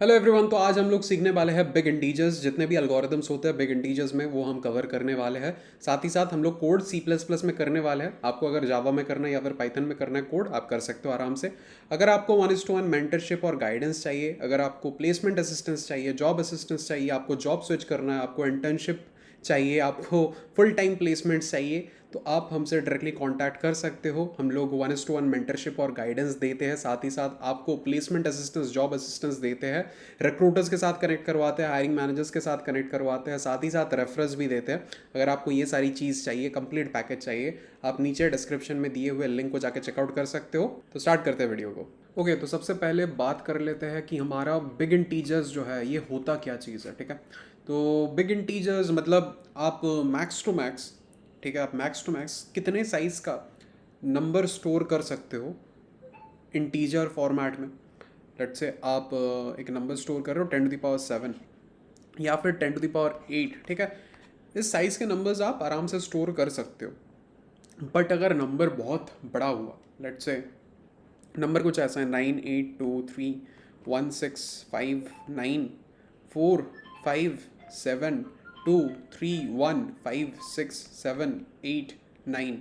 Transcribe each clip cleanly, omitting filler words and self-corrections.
Hello everyone. तो आज हम लोग सीखने वाले हैं बिग इंटीजर्स। जितने भी एल्गोरिदम्स होते हैं बिग इंटीजर्स में वो हम कवर करने वाले हैं। साथ ही साथ हम लोग कोड सी प्लस प्लस में करने वाले हैं। आपको अगर जावा में करना है या फिर पाइथन में करना है कोड, आप कर सकते हो आराम से। अगर आपको 1:1 मेंटरशिप और गाइडेंस चाहिए, अगर आपको प्लेसमेंट असिस्टेंस चाहिए, जॉब असिस्टेंस चाहिए, आपको जॉब स्विच करना है, आपको इंटर्नशिप चाहिए, आपको फुल टाइम प्लेसमेंट्स चाहिए, तो आप हमसे डायरेक्टली कांटेक्ट कर सकते हो। हम लोग 1:1 मेंटरशिप और गाइडेंस देते हैं, साथ ही साथ आपको प्लेसमेंट असिस्टेंस, जॉब असिस्टेंस देते हैं, रिक्रूटर्स के साथ कनेक्ट करवाते हैं, हायरिंग मैनेजर्स के साथ कनेक्ट करवाते हैं, साथ ही साथ रेफरेंस भी देते हैं। अगर आपको ये सारी चीज़ चाहिए, कंप्लीट पैकेज चाहिए, आप नीचे डिस्क्रिप्शन में दिए हुए लिंक को जाके चेकआउट कर सकते हो। तो स्टार्ट करते हैं वीडियो को। ओके, तो सबसे पहले बात कर लेते हैं कि हमारा बिग इंटीजर्स जो है ये होता क्या चीज़ है। ठीक है, तो बिग इंटीजर्स मतलब आप मैक्स टू मैक्स, ठीक है, आप मैक्स टू मैक्स कितने साइज़ का नंबर स्टोर कर सकते हो इंटीजर फॉर्मेट में। लेट्स से आप एक नंबर स्टोर कर रहे हो 10⁻7 या फिर 10⁻8। ठीक है, इस साइज़ के नंबर्स आप आराम से स्टोर कर सकते हो। बट अगर नंबर बहुत बड़ा हुआ, लेट्स से नंबर कुछ ऐसा है 982315954723156789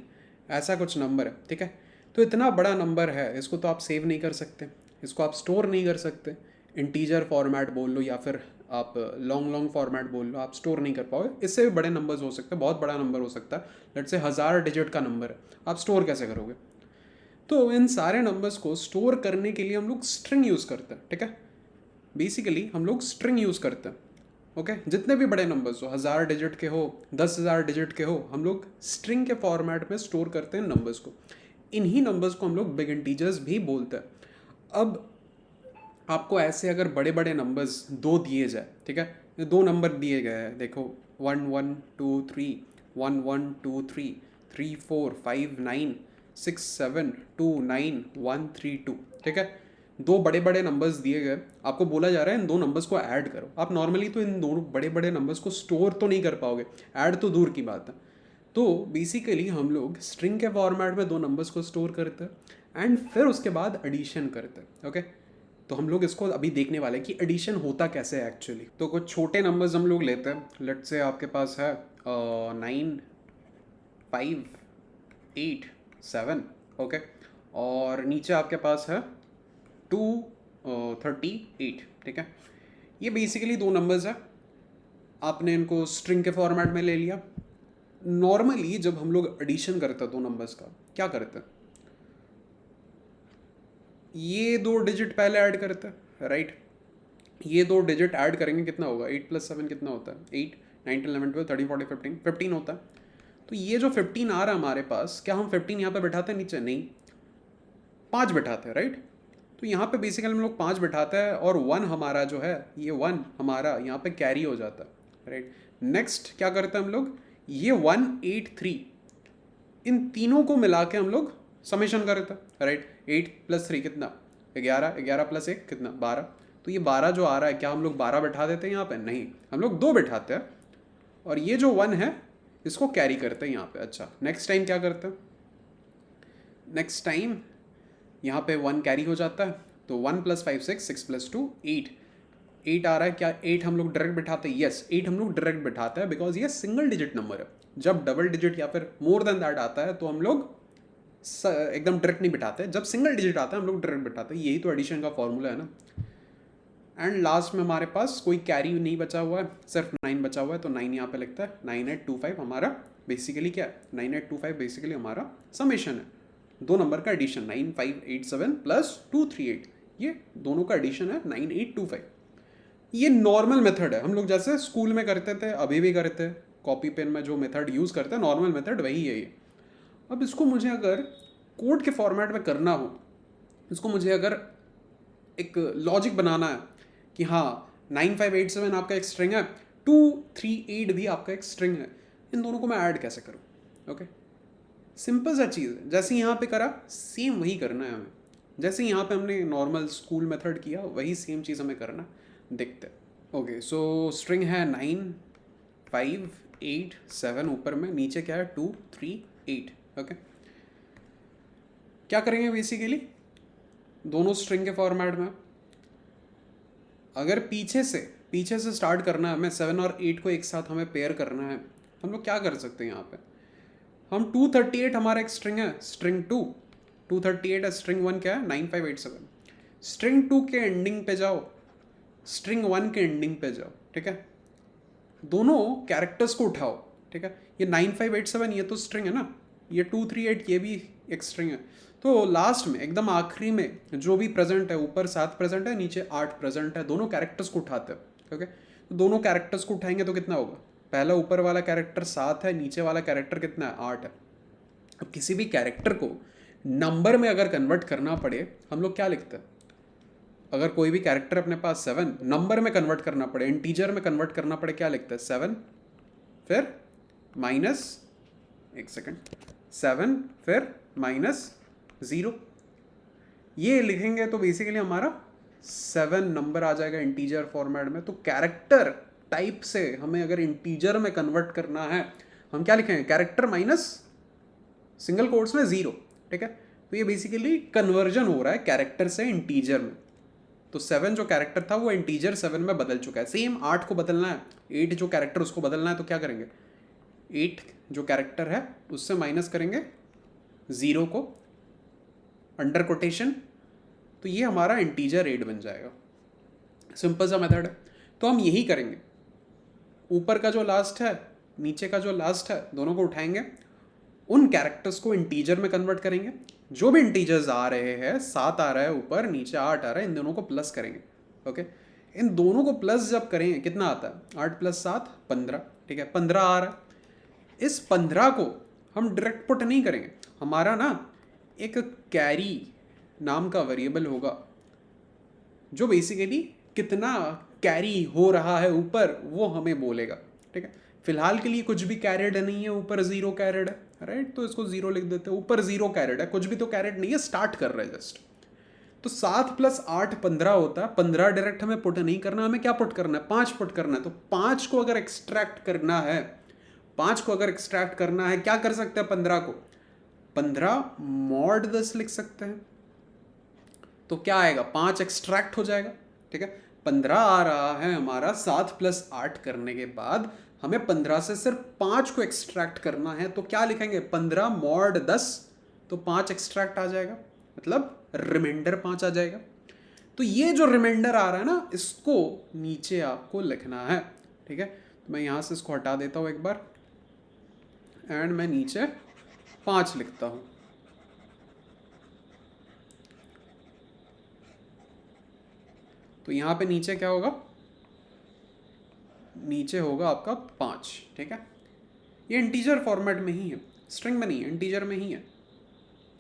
ऐसा कुछ नंबर है। ठीक है, तो इतना बड़ा नंबर है, इसको तो आप सेव नहीं कर सकते, इसको आप स्टोर नहीं कर सकते। इंटीजर फॉर्मेट बोल लो या फिर आप लॉन्ग लॉन्ग फॉर्मेट बोल लो, आप स्टोर नहीं कर पाओगे। इससे भी बड़े नंबर्स हो सकते हैं, बहुत बड़ा नंबर हो सकता है। लेट्स से 1000 डिजिट का नंबर है, आप स्टोर कैसे करोगे? तो इन सारे नंबर्स को स्टोर करने के लिए हम लोग स्ट्रिंग यूज़ करते हैं। ठीक है, बेसिकली हम लोग स्ट्रिंग यूज़ करते हैं। ओके, जितने भी बड़े नंबर्स हो, 1000 डिजिट के हो, 10,000 डिजिट के हो, हम लोग स्ट्रिंग के फॉर्मेट में स्टोर करते हैं नंबर्स को। इन्हीं नंबर्स को हम लोग बिग इंटीजर्स भी बोलते हैं। अब आपको ऐसे अगर बड़े बड़े नंबर्स दो दिए जाए, ठीक है, ये दो नंबर दिए गए हैं, देखो 1123, 1123, 34596729 132। ठीक है, दो बड़े बड़े नंबर्स दिए गए, आपको बोला जा रहा है इन दो नंबर्स को ऐड करो। आप नॉर्मली तो इन दोनों बड़े बड़े नंबर्स को स्टोर तो नहीं कर पाओगे, ऐड तो दूर की बात है। तो बेसिकली हम लोग स्ट्रिंग के फॉर्मेट में दो नंबर्स को स्टोर करते हैं एंड फिर उसके बाद एडिशन करते हैं। ओके, तो हम लोग इसको अभी देखने वाले हैं कि एडिशन होता कैसे है एक्चुअली। तो कुछ छोटे नंबर्स हम लोग लेते हैं। लेट्स से आपके पास है 9587। ओके, और नीचे आपके पास है 238। ठीक है, ये बेसिकली दो नंबर्स है, आपने इनको स्ट्रिंग के फॉर्मेट में ले लिया। नॉर्मली जब हम लोग एडिशन करते हैं दो नंबर्स का, क्या करते हैं, ये दो डिजिट पहले ऐड करते हैं, राइट। ये दो डिजिट ऐड करेंगे, कितना होगा, 8+7 कितना होता है, 8, 9, 10, 11, 12, 13, 14, 15, 15 होता है। तो ये जो 15 आ रहा है हमारे पास, क्या हम 15 यहाँ पे बैठाते हैं नीचे? नहीं, 5 बैठाते हैं, राइट। तो यहाँ पे बेसिकली हम लोग 5 बैठाते हैं और 1 हमारा जो है, ये 1 हमारा यहाँ पे कैरी हो जाता है, राइट। नेक्स्ट क्या करते हैं हम लोग, ये 183, इन तीनों को मिला के हम लोग समेशन करते हैं, राइट। 8+3 कितना, 11, 11+1 कितना, 12। तो ये 12 जो आ रहा है, क्या हम लोग 12 बैठा देते हैं यहाँ पे? नहीं, हम लोग 2 बैठाते हैं और ये जो 1 है इसको कैरी करते हैं यहाँ पे। अच्छा, नेक्स्ट टाइम क्या करते हैं, नेक्स्ट टाइम यहाँ पे 1 कैरी हो जाता है, तो 1+5 6, 6+2 8, 8 आ रहा है। क्या 8 हम लोग डायरेक्ट बैठाते हैं? यस, 8 हम लोग डायरेक्ट बैठाते हैं, बिकॉज ये सिंगल डिजिट नंबर है। जब डबल डिजिट या फिर मोर देन दैट आता है तो हम लोग एकदम डायरेक्ट नहीं बिठाते, जब सिंगल डिजिट आता है हम लोग डायरेक्ट बिठाते हैं। यही तो एडिशन का फॉर्मूला है ना। एंड लास्ट में हमारे पास कोई कैरी नहीं बचा हुआ है, सिर्फ 9 बचा हुआ है, तो 9 यहाँ पे लगता है। 9825 हमारा बेसिकली क्या है, 9825 बेसिकली हमारा समेशन है, दो नंबर का एडिशन, 9587+238, ये दोनों का एडिशन है 9825। ये नॉर्मल मेथड है, हम लोग जैसे स्कूल में करते थे, अभी भी करते हैं, कॉपी पेन में जो मेथड यूज़ करते हैं, नॉर्मल मेथड वही है ये। अब इसको मुझे अगर कोड के फॉर्मेट में करना हो, इसको मुझे अगर एक लॉजिक बनाना है कि हाँ 9587 आपका एक स्ट्रिंग है, 238 भी आपका एक स्ट्रिंग है, इन दोनों को मैं ऐड कैसे करूँ? ओके, सिंपल सा चीज़ है, जैसे यहाँ पे करा सेम वही करना है हमें। जैसे यहाँ पे हमने नॉर्मल स्कूल मेथड किया, वही सेम चीज़ हमें करना, देखते हैं। ओके, सो स्ट्रिंग है 9587, ऊपर में, नीचे क्या है 238। ओके, क्या करेंगे बेसिकली, दोनों स्ट्रिंग के फॉर्मेट में अगर पीछे से स्टार्ट करना है, हमें 7 और 8 को एक साथ हमें पेयर करना है, हम लोग क्या कर सकते हैं यहाँ पे, हम 238 हमारा एक स्ट्रिंग है, स्ट्रिंग 238 है, स्ट्रिंग 1 क्या है 9587, स्ट्रिंग 2 के एंडिंग पे जाओ, स्ट्रिंग 1 के एंडिंग पे जाओ, ठीक है, दोनों कैरेक्टर्स को उठाओ, ठीक है, ये 9587 ये तो स्ट्रिंग है ना, ये 238 ये भी एक स्ट्रिंग है, तो लास्ट में एकदम आखिरी में जो भी प्रेजेंट है, ऊपर 7 प्रेजेंट है, नीचे 8 प्रेजेंट है, दोनों कैरेक्टर्स को उठाते हैं, ओके, तो दोनों कैरेक्टर्स को उठाएंगे तो कितना होगा, पहला ऊपर वाला कैरेक्टर 7 है, नीचे वाला कैरेक्टर कितना है 8 है। अब किसी भी कैरेक्टर को नंबर में अगर कन्वर्ट करना पड़े हम लोग क्या लिखते हैं, अगर कोई भी कैरेक्टर अपने पास 7 नंबर में कन्वर्ट करना पड़े, इंटीजर में कन्वर्ट करना पड़े, क्या लिखते हैं 7 फिर माइनस, एक सेकेंड, 7 फिर माइनस 0, ये लिखेंगे तो बेसिकली हमारा 7 नंबर आ जाएगा इंटीजर फॉर्मेट में। तो कैरेक्टर टाइप से हमें अगर इंटीजर में कन्वर्ट करना है हम क्या लिखेंगे, कैरेक्टर माइनस सिंगल कोट्स में 0, ठीक है, तो ये बेसिकली कन्वर्जन हो रहा है कैरेक्टर से इंटीजर में। तो 7 जो कैरेक्टर था वो इंटीजर 7 में बदल चुका है। सेम 8 को बदलना है, 8 जो कैरेक्टर उसको बदलना है, तो क्या करेंगे, 8 जो कैरेक्टर है उससे माइनस करेंगे 0 को अंडर कोटेशन, तो ये हमारा इंटीजर 8 बन जाएगा। सिंपल सा मेथड है। तो हम यही करेंगे, ऊपर का जो लास्ट है नीचे का जो लास्ट है दोनों को उठाएंगे, उन कैरेक्टर्स को इंटीजर में कन्वर्ट करेंगे, जो भी इंटीजर्स आ रहे हैं, 7 आ रहा है ऊपर, नीचे 8 आ रहा है, इन दोनों को प्लस करेंगे, ओके, इन दोनों को प्लस जब करेंगे कितना आता है, 8 + 7 15, ठीक है, 15 आ रहा है। इस 15 को हम डायरेक्ट पुट नहीं करेंगे, हमारा ना एक कैरी नाम का वेरिएबल होगा जो बेसिकली कितना कैरी हो रहा है ऊपर वो हमें बोलेगा, ठीक है। फिलहाल के लिए कुछ भी कैरेड नहीं है, ऊपर 0 कैरेड है, राइट, तो इसको 0 लिख देते हैं, ऊपर 0 कैरेड है, कुछ भी तो कैरेड नहीं है, स्टार्ट कर रहे हैं जस्ट। तो 7 + 8 15 होता है, 15 डायरेक्ट हमें पुट नहीं करना, हमें क्या पुट करना है, 5 पुट करना है। तो 5 को अगर एक्सट्रैक्ट करना है, 5 को अगर एक्सट्रैक्ट करना है क्या कर सकते हैं, 15 को 15 mod 10 लिख सकते हैं, तो क्या आएगा, 5 एक्सट्रैक्ट हो जाएगा, ठीक है। 15 आ रहा है हमारा, 7 + 8 करने के बाद हमें 15 से सिर्फ 5 को एक्सट्रैक्ट करना है, तो क्या लिखेंगे, 15 mod 10, तो 5 एक्सट्रैक्ट आ जाएगा, मतलब रिमाइंडर 5 आ जाएगा। तो ये जो रिमाइंडर आ रहा है ना, इसको नीचे आपको लिखना है, ठीक है। तो मैं यहाँ से इसको हटा देता हूँ एक बार, एंड मैं नीचे 5 लिखता हूँ। तो यहाँ पे नीचे क्या होगा, नीचे होगा आपका 5, ठीक है। ये इंटीजर फॉर्मेट में ही है, स्ट्रिंग में नहीं है, इंटीजर में ही है।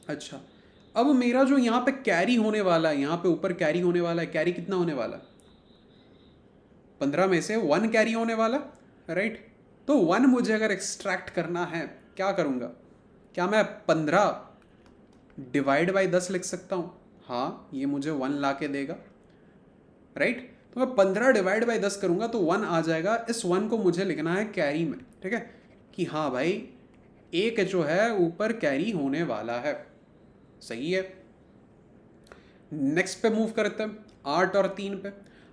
अच्छा, अब मेरा जो यहाँ पे कैरी होने वाला है, यहाँ पे ऊपर कैरी होने वाला है, कैरी कितना होने वाला है, 15 में से 1 कैरी होने वाला, राइट। तो 1 मुझे अगर एक्सट्रैक्ट करना है क्या करूँगा, क्या मैं 15 / 10 लिख सकता हूँ, हाँ, ये मुझे 1 ला के देगा, राइट। तो मैं 15 / 10 करूँगा तो 1 आ जाएगा, इस 1 को मुझे लिखना है कैरी में, ठीक है, कि हाँ भाई एक जो है ऊपर कैरी होने वाला है, सही है। नेक्स्ट पे मूव करते हैं 8 और 3 पे।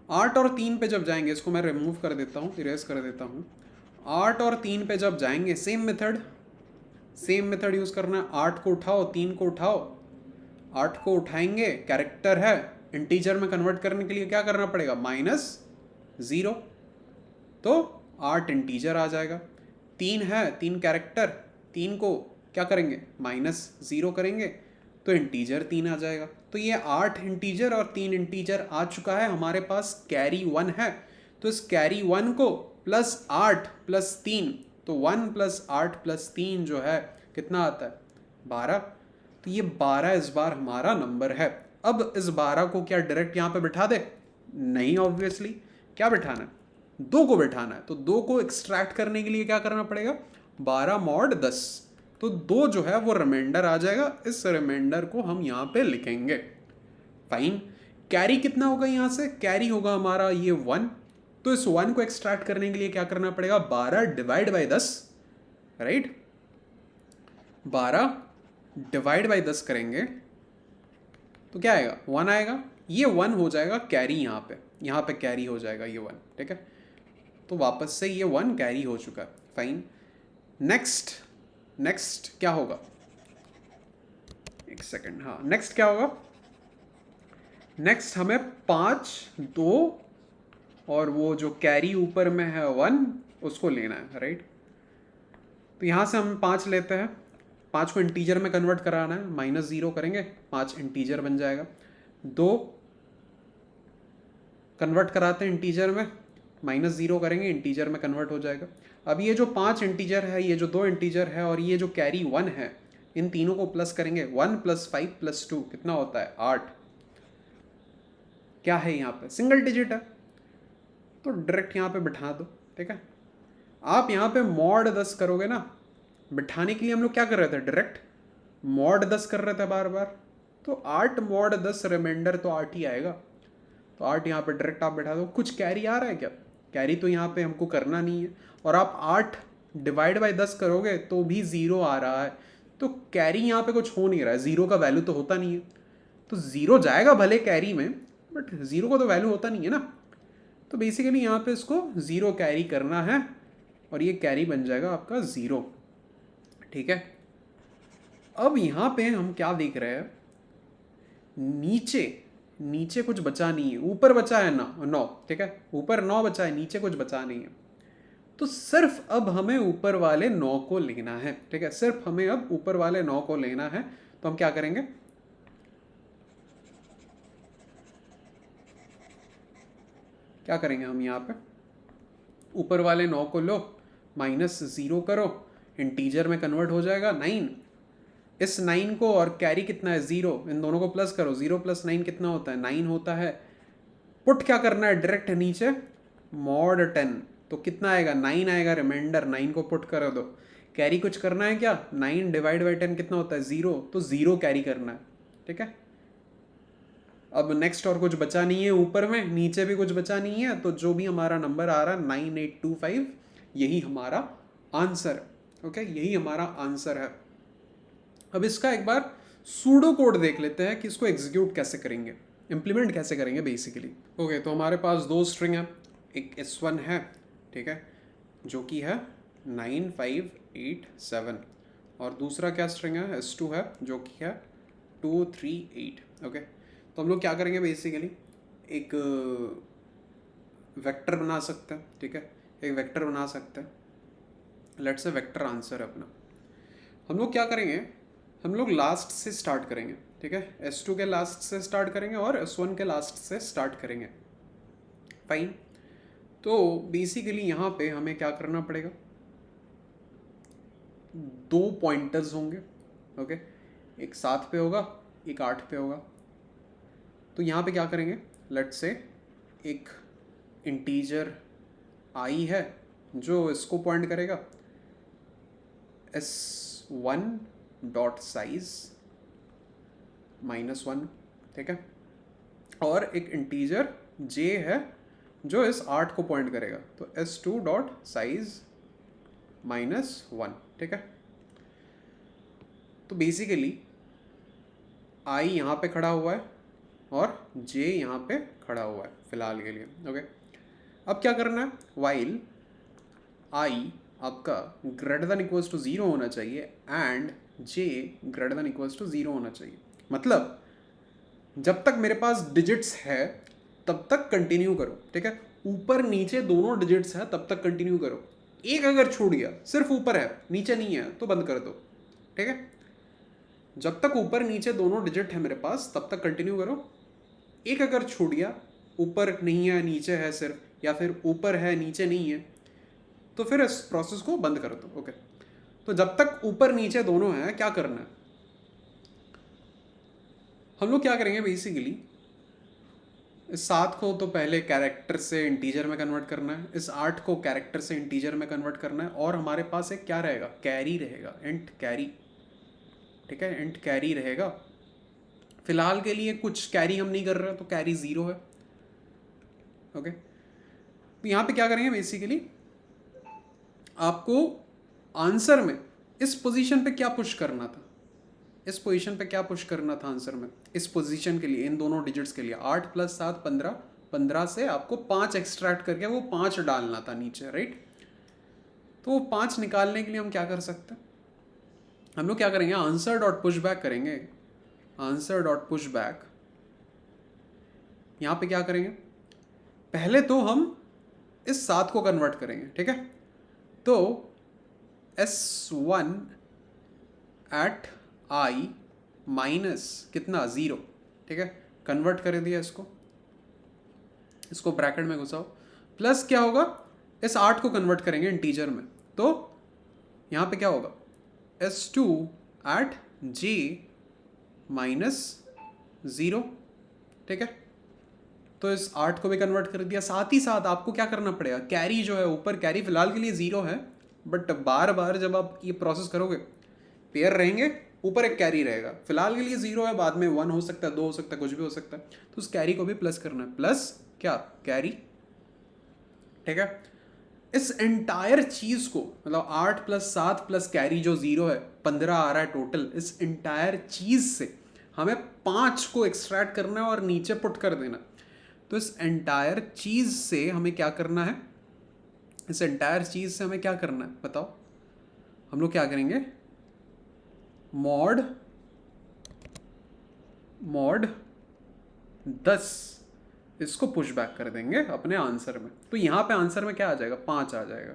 8 और 3 पे जब जाएंगे, इसको मैं रिमूव कर देता हूँ, इरेज कर देता हूँ। 8 और 3 पे जब जाएंगे सेम मेथड यूज़ करना है, 8 को उठाओ 3 को उठाओ, 8 को उठाएंगे, कैरेक्टर है, इंटीजर में कन्वर्ट करने के लिए क्या करना पड़ेगा, -0, तो 8 इंटीजर आ जाएगा। 3 है, 3 कैरेक्टर, 3 को क्या करेंगे, -0 करेंगे, तो इंटीजर 3 आ जाएगा। तो ये 8 इंटीजर और 3 इंटीजर आ चुका है, हमारे पास कैरी 1 है, तो इस कैरी 1 को +8 + 3, तो 1 + 8 + 3 जो है कितना आता है, 12। तो ये 12 इस बार हमारा नंबर है। अब इस 12 को क्या डायरेक्ट यहाँ पे बिठा दे, नहीं, ऑब्वियसली क्या बिठाना है, 2 को बिठाना है। तो 2 को एक्सट्रैक्ट करने के लिए क्या करना पड़ेगा, 12 mod 10, तो 2 जो है वो रिमाइंडर आ जाएगा, इस रिमाइंडर को हम यहाँ पे लिखेंगे। फाइन, कैरी कितना होगा, यहाँ से कैरी होगा हमारा ये 1, तो इस 1 को एक्सट्रैक्ट करने के लिए क्या करना पड़ेगा, 12 / 10, राइट, 12 / 10 करेंगे तो क्या आएगा, 1 आएगा, ये 1 हो जाएगा कैरी यहाँ पे, यहाँ पे कैरी हो जाएगा ये 1, ठीक है। तो वापस से ये 1 कैरी हो चुका है, फाइन। नेक्स्ट क्या होगा, एक सेकेंड, हाँ नेक्स्ट क्या होगा, नेक्स्ट हमें 5, 2 और वो जो कैरी ऊपर में है 1 उसको लेना है, राइट। तो यहाँ से हम 5 लेते हैं, 5 को इंटीजर में कन्वर्ट कराना है, -0 करेंगे 5 इंटीजर बन जाएगा। 2 कन्वर्ट कराते हैं इंटीजर में, -0 करेंगे इंटीजर में कन्वर्ट हो जाएगा। अब ये जो 5 इंटीजर है, ये जो 2 इंटीजर है और ये जो कैरी 1 है, इन तीनों को प्लस करेंगे। 1 + 5 + 2 कितना होता है, 8। क्या है यहाँ पे, सिंगल डिजिट है, तो डायरेक्ट यहाँ पे बिठा दो, ठीक है। आप यहाँ पे मॉड 10 करोगे ना, बिठाने के लिए हम लोग क्या कर रहे थे, डायरेक्ट मॉड 10 कर रहे थे बार बार, तो 8 मॉड 10 रिमाइंडर तो 8 ही आएगा। तो 8 यहाँ पे डायरेक्ट आप बैठा दो। कुछ कैरी आ रहा है क्या, कैरी तो यहाँ पे हमको करना नहीं है। और आप 8 डिवाइड बाई 10 करोगे तो भी 0 आ रहा है, तो कैरी यहाँ पे कुछ हो नहीं रहा है, 0 का वैल्यू तो होता नहीं है। तो 0 जाएगा भले कैरी में, बट 0 का तो वैल्यू होता नहीं है ना। तो बेसिकली यहाँ पे इसको 0 कैरी करना है और ये कैरी बन जाएगा आपका 0, ठीक है। अब यहाँ पे हम क्या देख रहे हैं, नीचे कुछ बचा नहीं है, ऊपर बचा है 9, ठीक है, ऊपर 9 बचा है, नीचे कुछ बचा नहीं है। तो सिर्फ अब हमें ऊपर वाले 9 को लेना है, ठीक है, सिर्फ हमें अब ऊपर वाले 9 को लेना है। तो हम क्या करेंगे, हम यहाँ पे ऊपर वाले 9 को लो, -0 करो, इंटीजर में कन्वर्ट हो जाएगा 9। इस 9 को और कैरी कितना है 0, इन दोनों को प्लस करो, 0 + 9 कितना होता है, 9 होता है। पुट क्या करना है, डायरेक्ट नीचे मॉड 10, तो कितना आएगा, 9 आएगा, रिमाइंडर 9 को पुट कर दो। कैरी कुछ करना है क्या, 9 डिवाइड बाई 10 कितना होता है 0, तो 0 कैरी करना है, ठीक है। अब नेक्स्ट और कुछ बचा नहीं है ऊपर में, नीचे भी कुछ बचा नहीं है, तो जो भी हमारा नंबर आ रहा है 9825, यही हमारा आंसर है, ओके, यही हमारा आंसर है। अब इसका एक बार सूडो कोड देख लेते हैं कि इसको एग्जीक्यूट कैसे करेंगे, इंप्लीमेंट कैसे करेंगे बेसिकली। ओके, तो हमारे पास 2 स्ट्रिंग है, एक S1 है, ठीक है, जो कि है 9587, और दूसरा क्या स्ट्रिंग है, S2 है, जो कि है 238, ओके। तो हम लोग क्या करेंगे बेसिकली, एक वेक्टर बना सकते हैं, ठीक है, एक वेक्टर बना सकते हैं। लेट्स से वेक्टर आंसर है अपना। हम लोग क्या करेंगे, हम लोग लास्ट से स्टार्ट करेंगे, ठीक है, S2 के लास्ट से स्टार्ट करेंगे और S1 के लास्ट से स्टार्ट करेंगे, फाइन। तो बेसिकली यहाँ पे हमें क्या करना पड़ेगा, 2 पॉइंटर्स होंगे, ओके, एक 7 पे होगा, एक 8 पे होगा। तो यहाँ पे क्या करेंगे, लेट्स से एक इंटीजर I है जो इसको पॉइंट करेगा, S1 डॉट साइज -1, ठीक है, और एक इंटीजर J है जो इस 8 को पॉइंट करेगा, तो S2 डॉट साइज -1, ठीक है। तो बेसिकली I यहाँ पे खड़ा हुआ है और J यहाँ पे खड़ा हुआ है फिलहाल के लिए, ओके। अब क्या करना है, वाइल I आपका >= 0 होना चाहिए एंड J > 0 होना चाहिए। मतलब जब तक मेरे पास डिजिट्स है तब तक कंटिन्यू करो, ठीक है, ऊपर नीचे दोनों डिजिट्स है तब तक कंटिन्यू करो। एक अगर छूट गया, सिर्फ ऊपर है नीचे नहीं है, तो बंद कर दो, ठीक है। जब तक ऊपर नीचे दोनों डिजिट है मेरे पास तब तक कंटिन्यू करो। एक अगर छूट गया, ऊपर नहीं है नीचे है सिर्फ, या फिर ऊपर है नीचे नहीं है, तो फिर इस प्रोसेस को बंद कर दो, ओके। तो जब तक ऊपर नीचे दोनों है, क्या करना है, हम लोग क्या करेंगे बेसिकली, इस 7 को तो पहले कैरेक्टर से इंटीजर में कन्वर्ट करना है, इस 8 को कैरेक्टर से इंटीजर में कन्वर्ट करना है, और हमारे पास एक क्या रहेगा, कैरी रहेगा, इंट कैरी, ठीक है, इंट कैरी रहेगा। फिलहाल के लिए कुछ कैरी हम नहीं कर रहे, तो कैरी 0 है, ओके। तो यहाँ पे क्या करेंगे बेसिकली, आपको आंसर में इस पोजीशन पे क्या पुश करना था, इस पोजीशन पे क्या पुश करना था आंसर में, इस पोजीशन के लिए, इन दोनों डिजिट्स के लिए, 8 + 7 15, 15 से आपको 5 एक्सट्रैक्ट करके वो 5 डालना था नीचे, राइट। तो वो 5 निकालने के लिए हम क्या कर सकते हैं, हम लोग क्या करेंगे, आंसर डॉट पुश बैक करेंगे। आंसर डॉट पुश बैक, यहाँ पे क्या करेंगे, पहले तो हम इस 7 को कन्वर्ट करेंगे, ठीक है। तो S1 एट आई माइनस कितना 0, ठीक है। कन्वर्ट कर दिया इसको ब्रैकेट में घुसाओ, प्लस क्या होगा, इस 8 को कन्वर्ट करेंगे इंटीजर में, तो यहाँ पे क्या होगा, S2 एट j माइनस 0, ठीक है। तो इस 8 को भी कन्वर्ट कर दिया। साथ ही साथ आपको क्या करना पड़ेगा, कैरी जो है ऊपर, कैरी फिलहाल के लिए 0 है, बट बार बार जब आप ये प्रोसेस करोगे, पेयर रहेंगे, ऊपर एक कैरी रहेगा, फिलहाल के लिए 0 है, बाद में 1 हो सकता है, 2 हो सकता है, कुछ भी हो सकता है। तो उस कैरी को भी प्लस करना है, प्लस क्या, कैरी, ठीक है। इस एंटायर चीज को, मतलब 8 प्लस 7 प्लस कैरी जो 0 है, 15 आ रहा है टोटल। इस एंटायर चीज से हमें 5 को एक्सट्रैक्ट करना है और नीचे पुट कर देना। तो इस एंटायर चीज से हमें क्या करना है, इस एंटायर चीज से हमें क्या करना है बताओ। हम लोग क्या करेंगे, मॉड 10 इसको पुश बैक कर देंगे अपने आंसर में। तो यहाँ पे आंसर में क्या आ जाएगा, 5 आ जाएगा,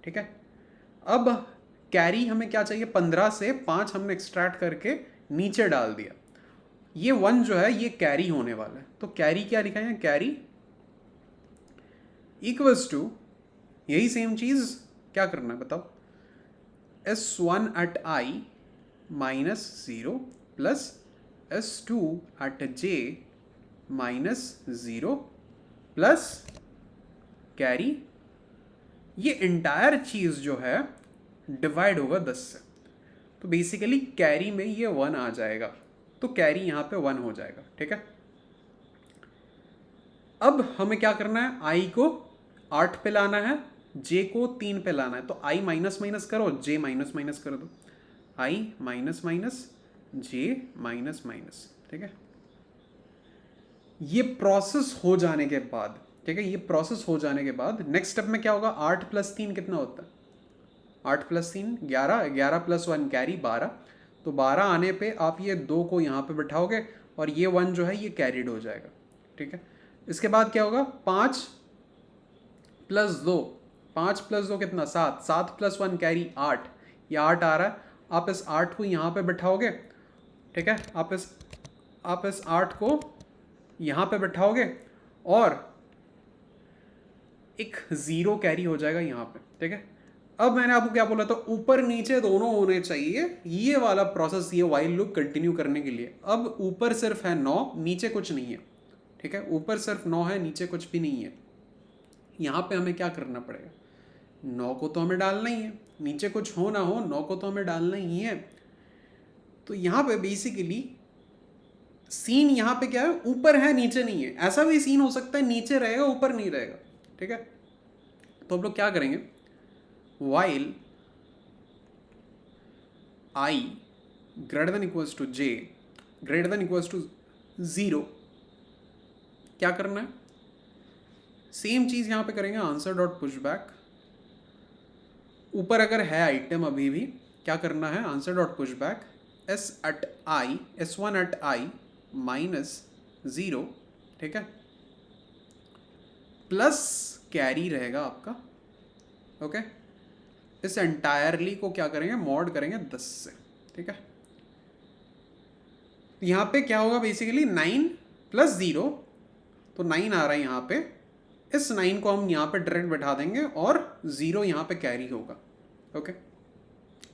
ठीक है। अब कैरी हमें क्या चाहिए, 15 से 5 हमने एक्सट्रैक्ट करके नीचे डाल दिया। ये 1 जो है ये कैरी होने वाला है, तो कैरी क्या लिखा है, कैरी इक्वल्स टू, यही सेम चीज क्या करना है बताओ, S1 at I minus 0 plus S2 at j minus 0 plus carry. ये इंटायर चीज जो है डिवाइड होगा 10 से, तो बेसिकली कैरी में ये 1 आ जाएगा, तो कैरी यहाँ पे 1 हो जाएगा, ठीक है। अब हमें क्या करना है, आई को 8 पे लाना है, जे को 3 पे लाना है। तो आई माइनस माइनस करो, जे माइनस माइनस कर दो, आई माइनस माइनस जे माइनस माइनस, ठीक है। ये प्रोसेस हो जाने के बाद, ठीक है, ये प्रोसेस हो जाने के बाद नेक्स्ट स्टेप में क्या होगा, 8 प्लस 3 कितना होता है, 8 प्लस 3 11, 11 प्लस 1 कैरी 12। तो 12 आने पे आप ये 2 को यहाँ पे बैठाओगे और ये 1 जो है ये कैरिड हो जाएगा, ठीक है। इसके बाद क्या होगा, 5 प्लस 2, 5 प्लस 2 कितना 7, 7 प्लस 1 कैरी 8, ये 8 आ रहा है। आप इस 8 को यहाँ पे बैठाओगे, ठीक है, आप इस 8 को यहाँ पे बैठाओगे और एक 0 कैरी हो जाएगा यहाँ पे, ठीक है। अब मैंने आपको क्या बोला था, ऊपर नीचे दोनों होने चाहिए, ये वाला प्रोसेस, ये वाइल लूप कंटिन्यू करने के लिए। अब ऊपर सिर्फ है 9, नीचे कुछ नहीं है, ठीक है, ऊपर सिर्फ 9 है, नीचे कुछ भी नहीं है। यहाँ पे हमें क्या करना पड़ेगा, 9 को तो हमें डालना ही है, नीचे कुछ हो ना हो 9 को तो हमें डालना ही है। तो यहाँ पे बेसिकली सीन यहाँ पे क्या है, ऊपर है नीचे नहीं है। ऐसा भी सीन हो सकता है नीचे रहेगा ऊपर नहीं रहेगा, ठीक है। तो हम लोग क्या करेंगे, while I greater than equals to J greater than equals to 0, क्या करना है, सेम चीज यहां पे करेंगे, आंसर डॉट पुश बैक। ऊपर अगर है आइटम अभी भी, क्या करना है, answer dot push back S1 at I minus 0, ठीक है, प्लस कैरी रहेगा आपका, ओके। इस एंटायरली को क्या करेंगे, मॉड करेंगे 10 से, ठीक है। यहाँ पे क्या होगा, बेसिकली 9 प्लस 0, तो 9 आ रहा है यहाँ पे। इस 9 को हम यहाँ पे डायरेक्ट बैठा देंगे और 0 यहाँ पे कैरी होगा, ओके।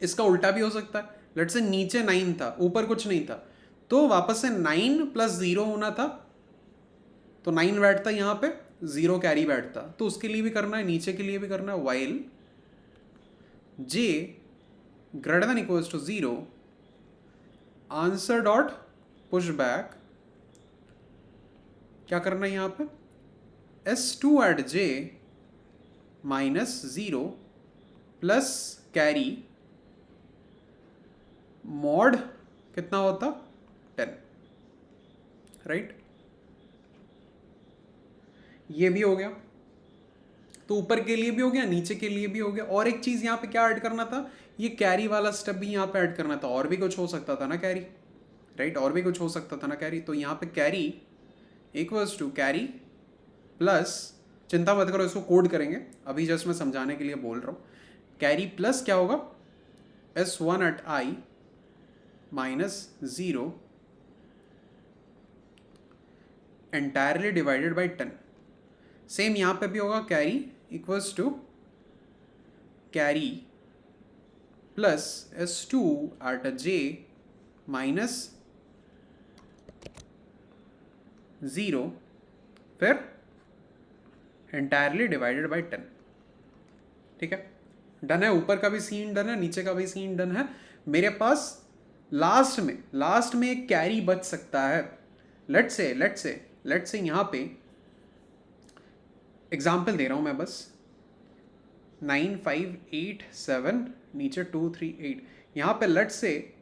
इसका उल्टा भी हो सकता है, लेट्स से नीचे 9 था, ऊपर कुछ नहीं था, तो वापस से 9 प्लस 0 होना था, तो 9 बैठता यहाँ पे, 0 कैरी बैठता। तो उसके लिए भी करना है, नीचे के लिए भी करना है, while j greater than equals to 0 answer dot push back, क्या करना है यहाँ पे, S2 at j minus 0 plus carry, mod कितना होता 10, राइट। ये भी हो गया, तो ऊपर के लिए भी हो गया, नीचे के लिए भी हो गया। और एक चीज़ यहाँ पे क्या ऐड करना था, ये कैरी वाला स्टेप भी यहाँ पे ऐड करना था। और भी कुछ हो सकता था ना कैरी, राइट, और भी कुछ हो सकता था ना कैरी। तो यहाँ पे carry equals to carry plus, चिंता मत करो इसको कोड करेंगे, अभी जस्ट मैं समझाने के लिए बोल रहा हूँ। कैरी प्लस क्या होगा, S1 at I minus 0 entirely divided by 10। Same यहाँ पे भी होगा, carry equals to carry plus S2 at a J minus 0 फिर एंटायरली डिवाइडेड बाई 10। ठीक है, डन है। ऊपर का भी सीन डन है, नीचे का भी सीन डन है। मेरे पास लास्ट में एक कैरी बच सकता है। लेट्स से यहाँ पे एग्जाम्पल दे रहा हूँ मैं बस, 9 5 8 7 नीचे 2 3 8। यहाँ पे लेट्स से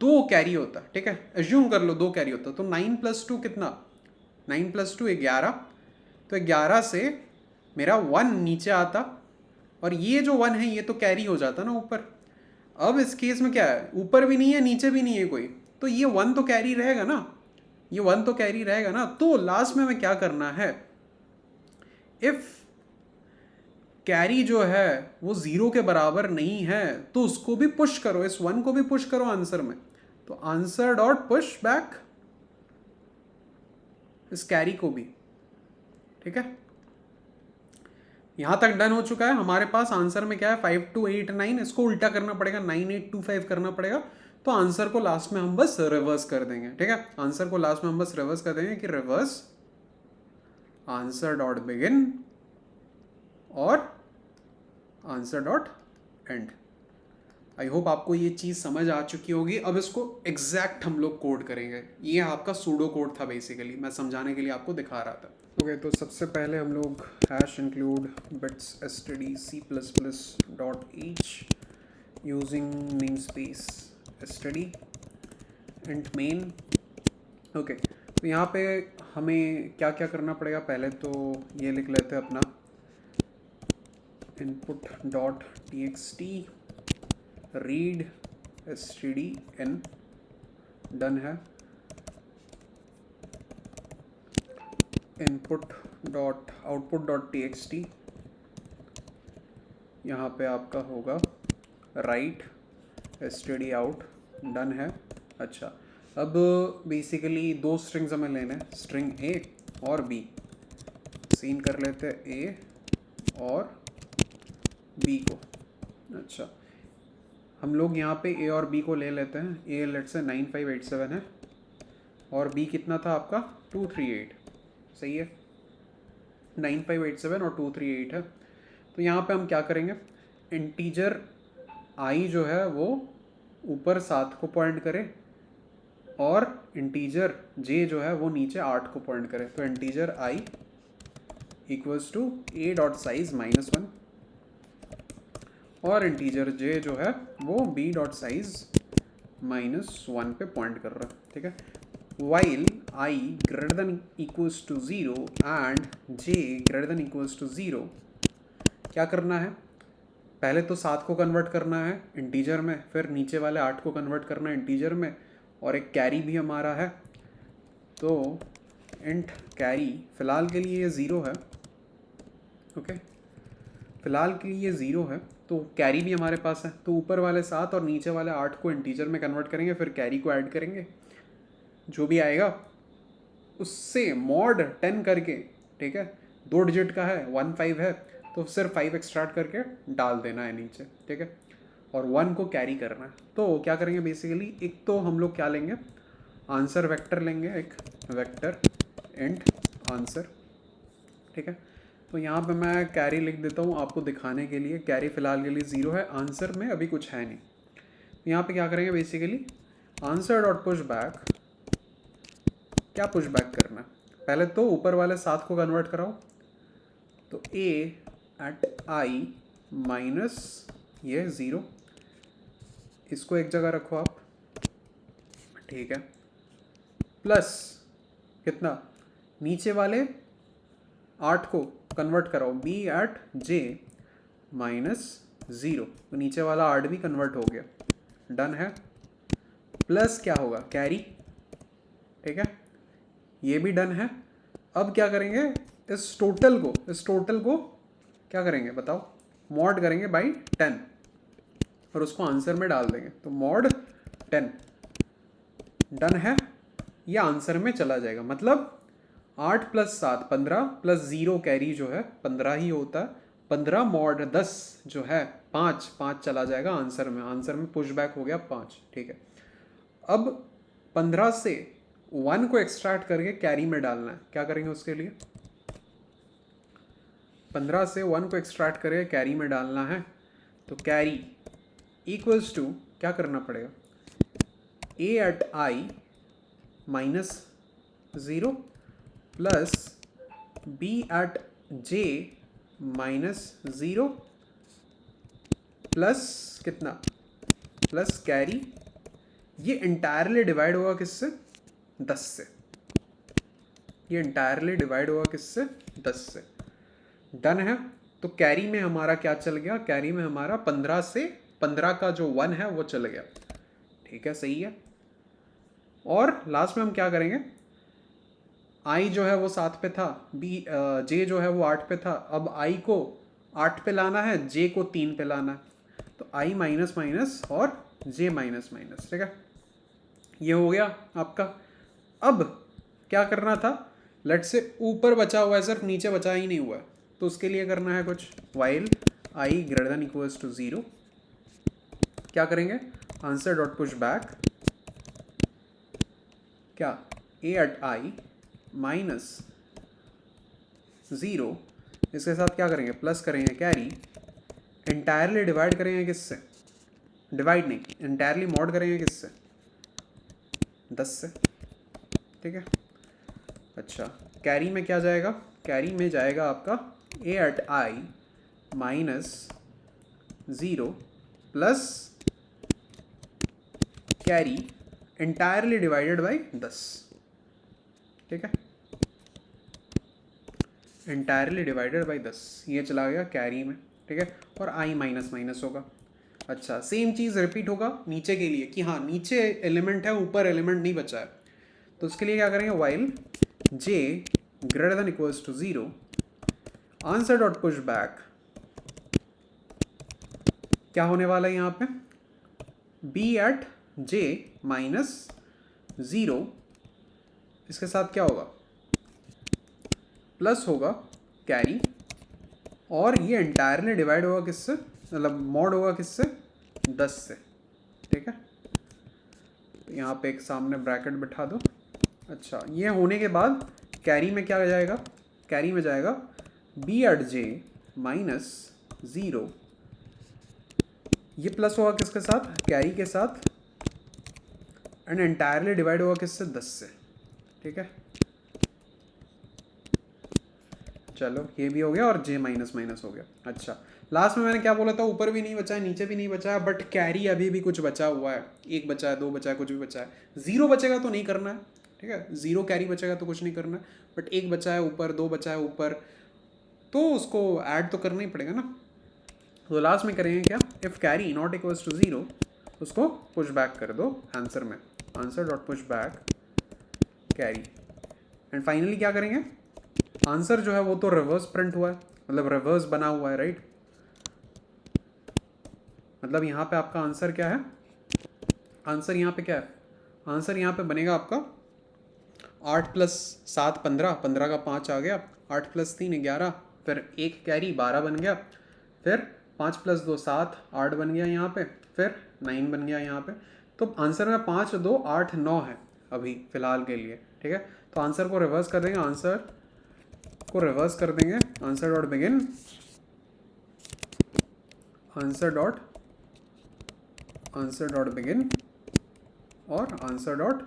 2 कैरी होता, ठीक है, एज्यूम कर लो 2 कैरी होता, तो 9 + 2 कितना, 9 + 2 11। तो 11 से मेरा 1 नीचे आता, और ये जो 1 है ये तो कैरी हो जाता ना ऊपर। अब इस केस में क्या है, ऊपर भी नहीं है नीचे भी नहीं है कोई, तो ये 1 तो कैरी रहेगा ना, ये 1 तो कैरी रहेगा ना। तो लास्ट में हमें क्या करना है, इफ कैरी जो है वो 0 के बराबर नहीं है तो उसको भी पुश करो, इस 1 को भी पुश करो आंसर में। तो आंसर डॉट पुश बैक इस कैरी को भी। ठीक है, यहां तक डन हो चुका है। हमारे पास आंसर में क्या है, 5 2 8 9, इसको उल्टा करना पड़ेगा, 9 8 2 5 करना पड़ेगा। तो आंसर को लास्ट में हम बस रिवर्स कर देंगे। ठीक है, आंसर को लास्ट में हम बस रिवर्स कर देंगे कि रिवर्स आंसर डॉट बिगिन और answer dot and. I hope आपको ये चीज़ समझ आ चुकी होगी। अब इसको एग्जैक्ट हम लोग कोड करेंगे। ये आपका सूडो कोड था बेसिकली, मैं समझाने के लिए आपको दिखा रहा था। ओके, तो सबसे पहले हम लोग hash include bits std c++.each using name space std and main. Okay, तो यहाँ पे हमें क्या क्या करना पड़ेगा, पहले तो ये लिख लेते हैं अपना input.txt रीड stdin, डन है। input.output.txt यहाँ पे आपका होगा राइट std out, डन है। अच्छा, अब बेसिकली 2 स्ट्रिंग्स हमें लेने हैं, स्ट्रिंग A और B। सीन कर लेते हैं A और B को। अच्छा, हम लोग यहाँ पे A और B को ले लेते हैं। A लेट से 9587 है और B कितना था आपका 238, सही है, 9587 और 238 है। तो यहाँ पे हम क्या करेंगे, इंटीजर I जो है वो ऊपर 7 को पॉइंट करे और इंटीजर J जो है वो नीचे 8 को पॉइंट करे। तो integer I equals to A dot size -1 और इंटीजर J जो है वो B डॉट साइज -1 पे पॉइंट कर रहा है। ठीक है, while I greater than equals to 0 and J greater than equals to 0, क्या करना है, पहले तो 7 को कन्वर्ट करना है इंटीजर में, फिर नीचे वाले 8 को कन्वर्ट करना है इंटीजर में, और एक कैरी भी हमारा है। तो इंट कैरी फ़िलहाल के लिए ये 0 है। ओके, फ़िलहाल के लिए ये 0 है, तो कैरी भी हमारे पास है। तो ऊपर वाले 7 और नीचे वाले 8 को इंटीजर में कन्वर्ट करेंगे, फिर कैरी को ऐड करेंगे, जो भी आएगा उससे मॉड 10 करके, ठीक है, 2 डिजिट का है, 1 5 है, तो सिर्फ 5 एक्सट्रैक्ट करके डाल देना है नीचे। ठीक है, और 1 को कैरी करना है। तो क्या करेंगे बेसिकली, एक तो हम लोग क्या लेंगे, आंसर वेक्टर लेंगे, एक वेक्टर इंट आंसर। ठीक है, तो यहाँ पे मैं कैरी लिख देता हूँ आपको दिखाने के लिए। कैरी फ़िलहाल के लिए 0 है, आंसर में अभी कुछ है नहीं। यहाँ पे क्या करेंगे basically, answer dot push back. क्या पुश बैक करना है, पहले तो ऊपर वाले 7 को कन्वर्ट कराओ। तो A at I माइनस ये 0, इसको एक जगह रखो आप, ठीक है, प्लस कितना, नीचे वाले 8 को कन्वर्ट कराओ बी एट जे माइनस 0, तो नीचे वाला 8 भी कन्वर्ट हो गया, डन है। प्लस क्या होगा, कैरी, ठीक है, ये भी डन है। अब क्या करेंगे, इस टोटल को क्या करेंगे बताओ, मॉड करेंगे बाई 10 और उसको आंसर में डाल देंगे, तो मॉड 10, डन है। ये आंसर में चला जाएगा, मतलब 8 + 7 15 + 0 कैरी जो है 15 ही होता है, 15 मॉड 10 जो है 5 चला जाएगा आंसर में पुश बैक हो गया 5, ठीक है। अब 15 से 1 को एक्सट्रैक्ट करके कैरी में डालना है, क्या करेंगे उसके लिए, 15 से 1 को एक्सट्रैक्ट करके कैरी में डालना है, तो कैरी इक्वल्स टू क्या करना पड़ेगा, a at i -0 plus b at j -0 plus कितना, प्लस कैरी, ये इंटायरली डिवाइड होगा किससे, 10 से, ये इंटायरली डिवाइड होगा किससे, 10 से, डन है। तो कैरी में हमारा क्या चल गया, कैरी में हमारा 15 से 15 का जो 1 है वो चल गया, ठीक है, सही है। और लास्ट में हम क्या करेंगे, आई जो है वो 7 पे था, बी जे जो है वो 8 पे था, अब आई को 8 पे लाना है, जे को 3 पे लाना है, तो आई माइनस माइनस और जे माइनस माइनस, ठीक है, ये हो गया आपका। अब क्या करना था, लेट से ऊपर बचा हुआ है, सिर्फ नीचे बचा ही नहीं हुआ है, तो उसके लिए करना है कुछ, while I greater than equals to 0, क्या करेंगे, आंसर डॉट पुश बैक, क्या, a एट i -0, इसके साथ क्या करेंगे, प्लस करेंगे कैरी, इंटायरली डिवाइड करेंगे किससे, डिवाइड नहीं, इंटायरली मॉड करेंगे किससे, 10 से, ठीक है। अच्छा, कैरी में क्या जाएगा, कैरी में जाएगा आपका a at i -0 plus carry entirely divided by 10, ठीक है, इंटायरली डिवाइडेड बाई 10, ये चला गया कैरी में, ठीक है, और i माइनस माइनस होगा। अच्छा, सेम चीज़ रिपीट होगा नीचे के लिए, कि हाँ नीचे एलिमेंट है, ऊपर एलिमेंट नहीं बचा है, तो उसके लिए क्या करेंगे, while j greater than equals to 0, answer dot push back, क्या होने वाला है यहाँ पे, b एट j -0, इसके साथ क्या होगा, प्लस होगा कैरी, और ये इंटायरली डिवाइड होगा किससे, मतलब मॉड होगा किससे, 10 से, ठीक है। तो यहाँ पे एक सामने ब्रैकेट बिठा दो। अच्छा, ये होने के बाद कैरी में क्या जाएगा, कैरी में जाएगा b एट j -0, ये प्लस होगा किसके साथ, कैरी के साथ, एंड एंटायरली डिवाइड होगा किससे, 10 से, ठीक है। चलो, ये भी हो गया और j माइनस माइनस हो गया। अच्छा, लास्ट में मैंने क्या बोला था, ऊपर भी नहीं बचा है, नीचे भी नहीं बचा है, बट कैरी अभी भी कुछ बचा हुआ है, 1 बचा है, 2 बचा है, कुछ भी बचा है, 0 बचेगा तो नहीं करना है, ठीक है, 0 कैरी बचेगा तो कुछ नहीं करना है, बट 1 बचा है ऊपर, 2 बचा है ऊपर, तो उसको ऐड तो करना ही पड़ेगा ना। तो लास्ट में करेंगे क्या, if carry not equals to 0, उसको पुश बैक कर दो आंसर में, answer dot push back carry, and finally क्या करेंगे, आंसर जो है वो तो रिवर्स प्रिंट हुआ है, मतलब रिवर्स बना हुआ है, राइट, मतलब यहाँ पे आपका आंसर क्या है, आंसर यहाँ पे क्या है, आंसर यहाँ पे बनेगा आपका 8 + 7 15, 15 का 5 आ गया, 8 + 3 11, फिर 1 कैरी 12 बन गया, फिर 5 + 2 7, 8 बन गया यहाँ पे, फिर 9 बन गया यहाँ पे, तो आंसर में 5 2 8 9 है अभी फ़िलहाल के लिए, ठीक है। तो आंसर को रिवर्स कर देंगे, आंसर को रिवर्स कर देंगे, answer dot begin, answer dot begin और आंसर डॉट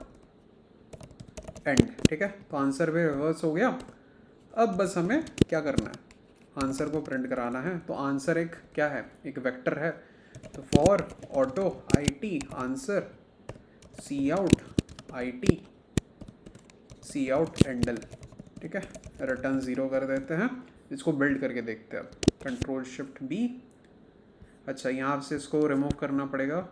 एंड, ठीक है। तो आंसर भी रिवर्स हो गया। अब बस हमें क्या करना है, आंसर को प्रिंट कराना है। तो आंसर एक क्या है, एक वेक्टर है, तो for auto I T answer C out I T C out endl, ठीक है। रिटर्न 0 कर देते हैं। इसको बिल्ड करके देखते हैं अब, कंट्रोल शिफ्ट बी। अच्छा, यहाँ से इसको रिमूव करना पड़ेगा,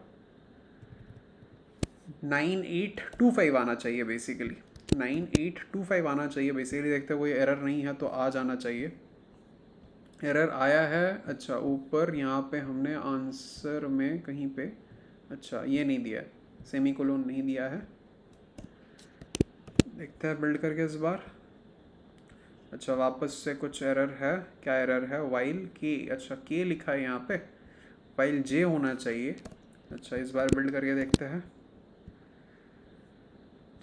9825 आना चाहिए बेसिकली, 9825 आना चाहिए बेसिकली। देखते हैं कोई एरर नहीं है तो आ जाना चाहिए। एरर आया है। अच्छा, ऊपर यहाँ पे हमने आंसर में कहीं पे, अच्छा ये नहीं दिया है, सेमीकोलन नहीं दिया है। देखते हैं बिल्ड करके इस बार। अच्छा, वापस से कुछ एरर है। क्या एरर है? वाइल के, अच्छा के लिखा है यहाँ पे, वाइल जे होना चाहिए। अच्छा, इस बार बिल्ड करके देखते हैं।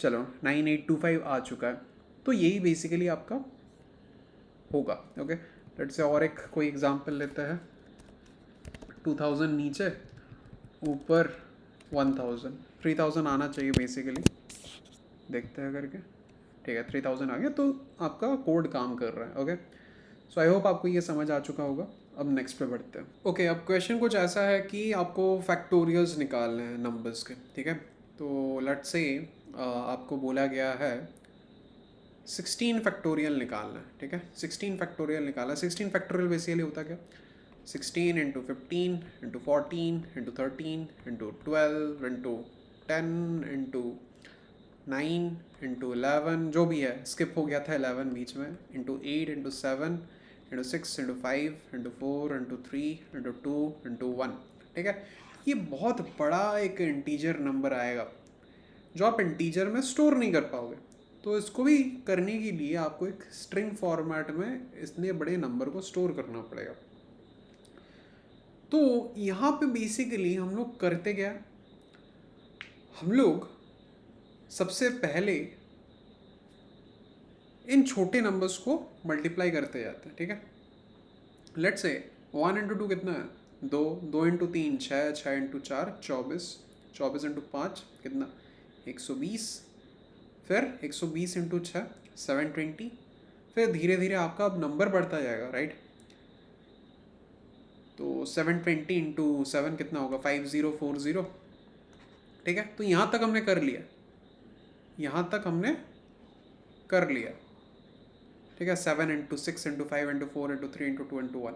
चलो 9825 आ चुका है। तो यही बेसिकली आपका होगा। ओके, लेट्स से और एक कोई एग्जांपल लेते हैं। 2000 नीचे, ऊपर 1000, 3000 आना चाहिए बेसिकली। देखते हैं करके। ठीक है, 3000 आ गया, तो आपका कोड काम कर रहा है। ओके, सो आई होप आपको ये समझ आ चुका होगा। अब नेक्स्ट पे बढ़ते हैं। ओके, अब क्वेश्चन कुछ ऐसा है कि आपको फैक्टोरियल्स निकालने हैं नंबर्स के। ठीक है, तो लेट्स से आपको बोला गया है 16 फैक्टोरियल निकालना है। ठीक है, 16 फैक्टोरियल निकालना है। 16 फैक्टोरियल बेसिकली होता क्या? 16 into 15 into 14 into 13 into 12 into 10 into 9 into 11, जो भी है, स्किप हो गया था 11 बीच में, into 8 into 7 into 6 into 5 into 4 into 3 into 2 into 1। ठीक है, ये बहुत बड़ा एक इंटीजर नंबर आएगा जो आप इंटीजर में स्टोर नहीं कर पाओगे। तो इसको भी करने के लिए आपको एक स्ट्रिंग फॉर्मेट में इतने बड़े नंबर को स्टोर करना पड़ेगा। तो यहाँ पे बेसिकली हम लोग करते क्या, हम लोग सबसे पहले इन छोटे नंबर्स को मल्टीप्लाई करते जाते हैं। ठीक है, लेट्स से 1 इंटू 2 कितना है? 2, 2 इंटू 3 6, 6 इंटू 4 24, 24 इंटू 5 कितना? 120, फिर 120 इंटू 6 720, फिर धीरे धीरे आपका अब नंबर बढ़ता जाएगा, राइट? तो 720 इंटू 7 कितना होगा? 5040। ठीक है, तो यहाँ तक हमने कर लिया, यहाँ तक हमने कर लिया। ठीक है, 7 into 6 into 5 into 4 into 3 into 2 into 1।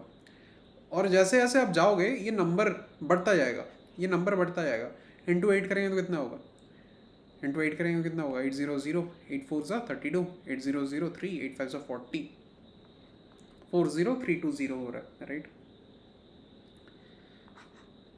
और जैसे जैसे आप जाओगे ये नंबर बढ़ता जाएगा, ये नंबर बढ़ता जाएगा। इंटू 8 करेंगे तो कितना होगा? इंटू 8 करेंगे तो कितना होगा? 800, 8 4 सा 32, 8003, 8 5 सा 40, 40320 हो रहा है, राइट?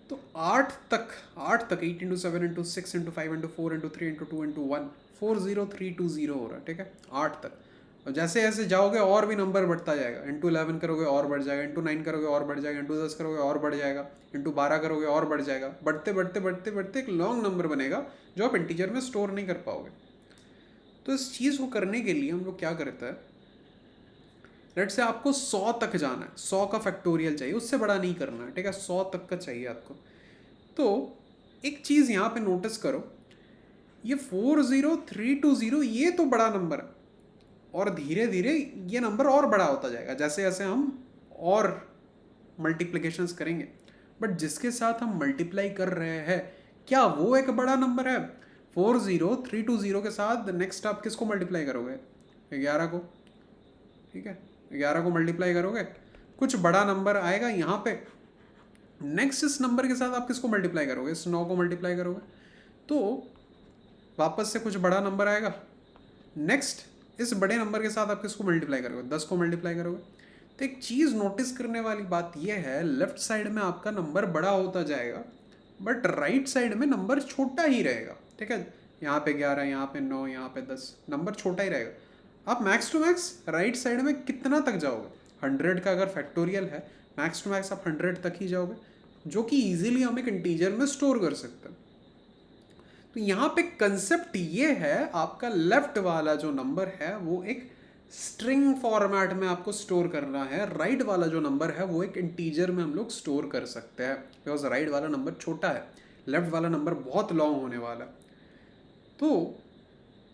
तो 8 तक 8 into 7 into 6 into 5 into 4 into 3 into 2 into 1, 40320 हो रहा है। ठीक है, 8 तक। और जैसे जैसे जाओगे और भी नंबर बढ़ता जाएगा। इंटू 11 करोगे और बढ़ जाएगा, इंटू 9 करोगे और बढ़ जाएगा, इंटू 10 करोगे और बढ़ जाएगा, इंटू 12 करोगे और बढ़ जाएगा। बढ़ते बढ़ते बढ़ते बढ़ते एक लॉन्ग नंबर बनेगा जो आप इंटीजर में स्टोर नहीं कर पाओगे। तो इस चीज़ को करने के लिए हम लोग क्या करते हैं, लेट्स से आपको 100 तक जाना है, 100 का फैक्टोरियल चाहिए, उससे बड़ा नहीं करना है। ठीक है, 100 तक का चाहिए आपको। तो एक चीज़ यहाँ पे नोटिस करो, ये 40320 ये तो बड़ा नंबर है, और धीरे धीरे ये नंबर और बड़ा होता जाएगा जैसे जैसे हम और मल्टीप्लिकेशंस करेंगे। बट जिसके साथ हम मल्टीप्लाई कर रहे हैं, क्या वो एक बड़ा नंबर है? 40320 के साथ नेक्स्ट आप किसको मल्टीप्लाई करोगे? 11 को। ठीक है, 11 को मल्टीप्लाई करोगे, कुछ बड़ा नंबर आएगा यहाँ पे। नेक्स्ट इस नंबर के साथ आप किसको मल्टीप्लाई करोगे? इस 9 को मल्टीप्लाई करोगे, तो वापस से कुछ बड़ा नंबर आएगा। नेक्स्ट इस बड़े नंबर के साथ आप किसको मल्टीप्लाई करोगे? 10 को मल्टीप्लाई करोगे। तो एक चीज़ नोटिस करने वाली बात यह है, लेफ्ट साइड में आपका नंबर बड़ा होता जाएगा, बट राइट साइड में नंबर छोटा ही रहेगा। ठीक है, यहाँ पे 11, यहाँ पे 9, यहाँ पे 10, नंबर छोटा ही रहेगा। आप max to max right side में कितना तक जाओगे? 100 का अगर फैक्टोरियल है, मैक्स टू मैक्स आप 100 तक ही जाओगे, जो कि ईजिली हम एक इंटीजर में स्टोर कर सकते हैं। तो यहाँ पे कंसेप्ट ये है, आपका लेफ्ट वाला जो नंबर है वो एक स्ट्रिंग फॉर्मेट में आपको स्टोर करना है, राइट वाला जो नंबर है वो एक इंटीजर में हम लोग स्टोर कर सकते हैं, बिकॉज राइट वाला नंबर छोटा है, लेफ्ट वाला नंबर बहुत लॉन्ग होने वाला है। तो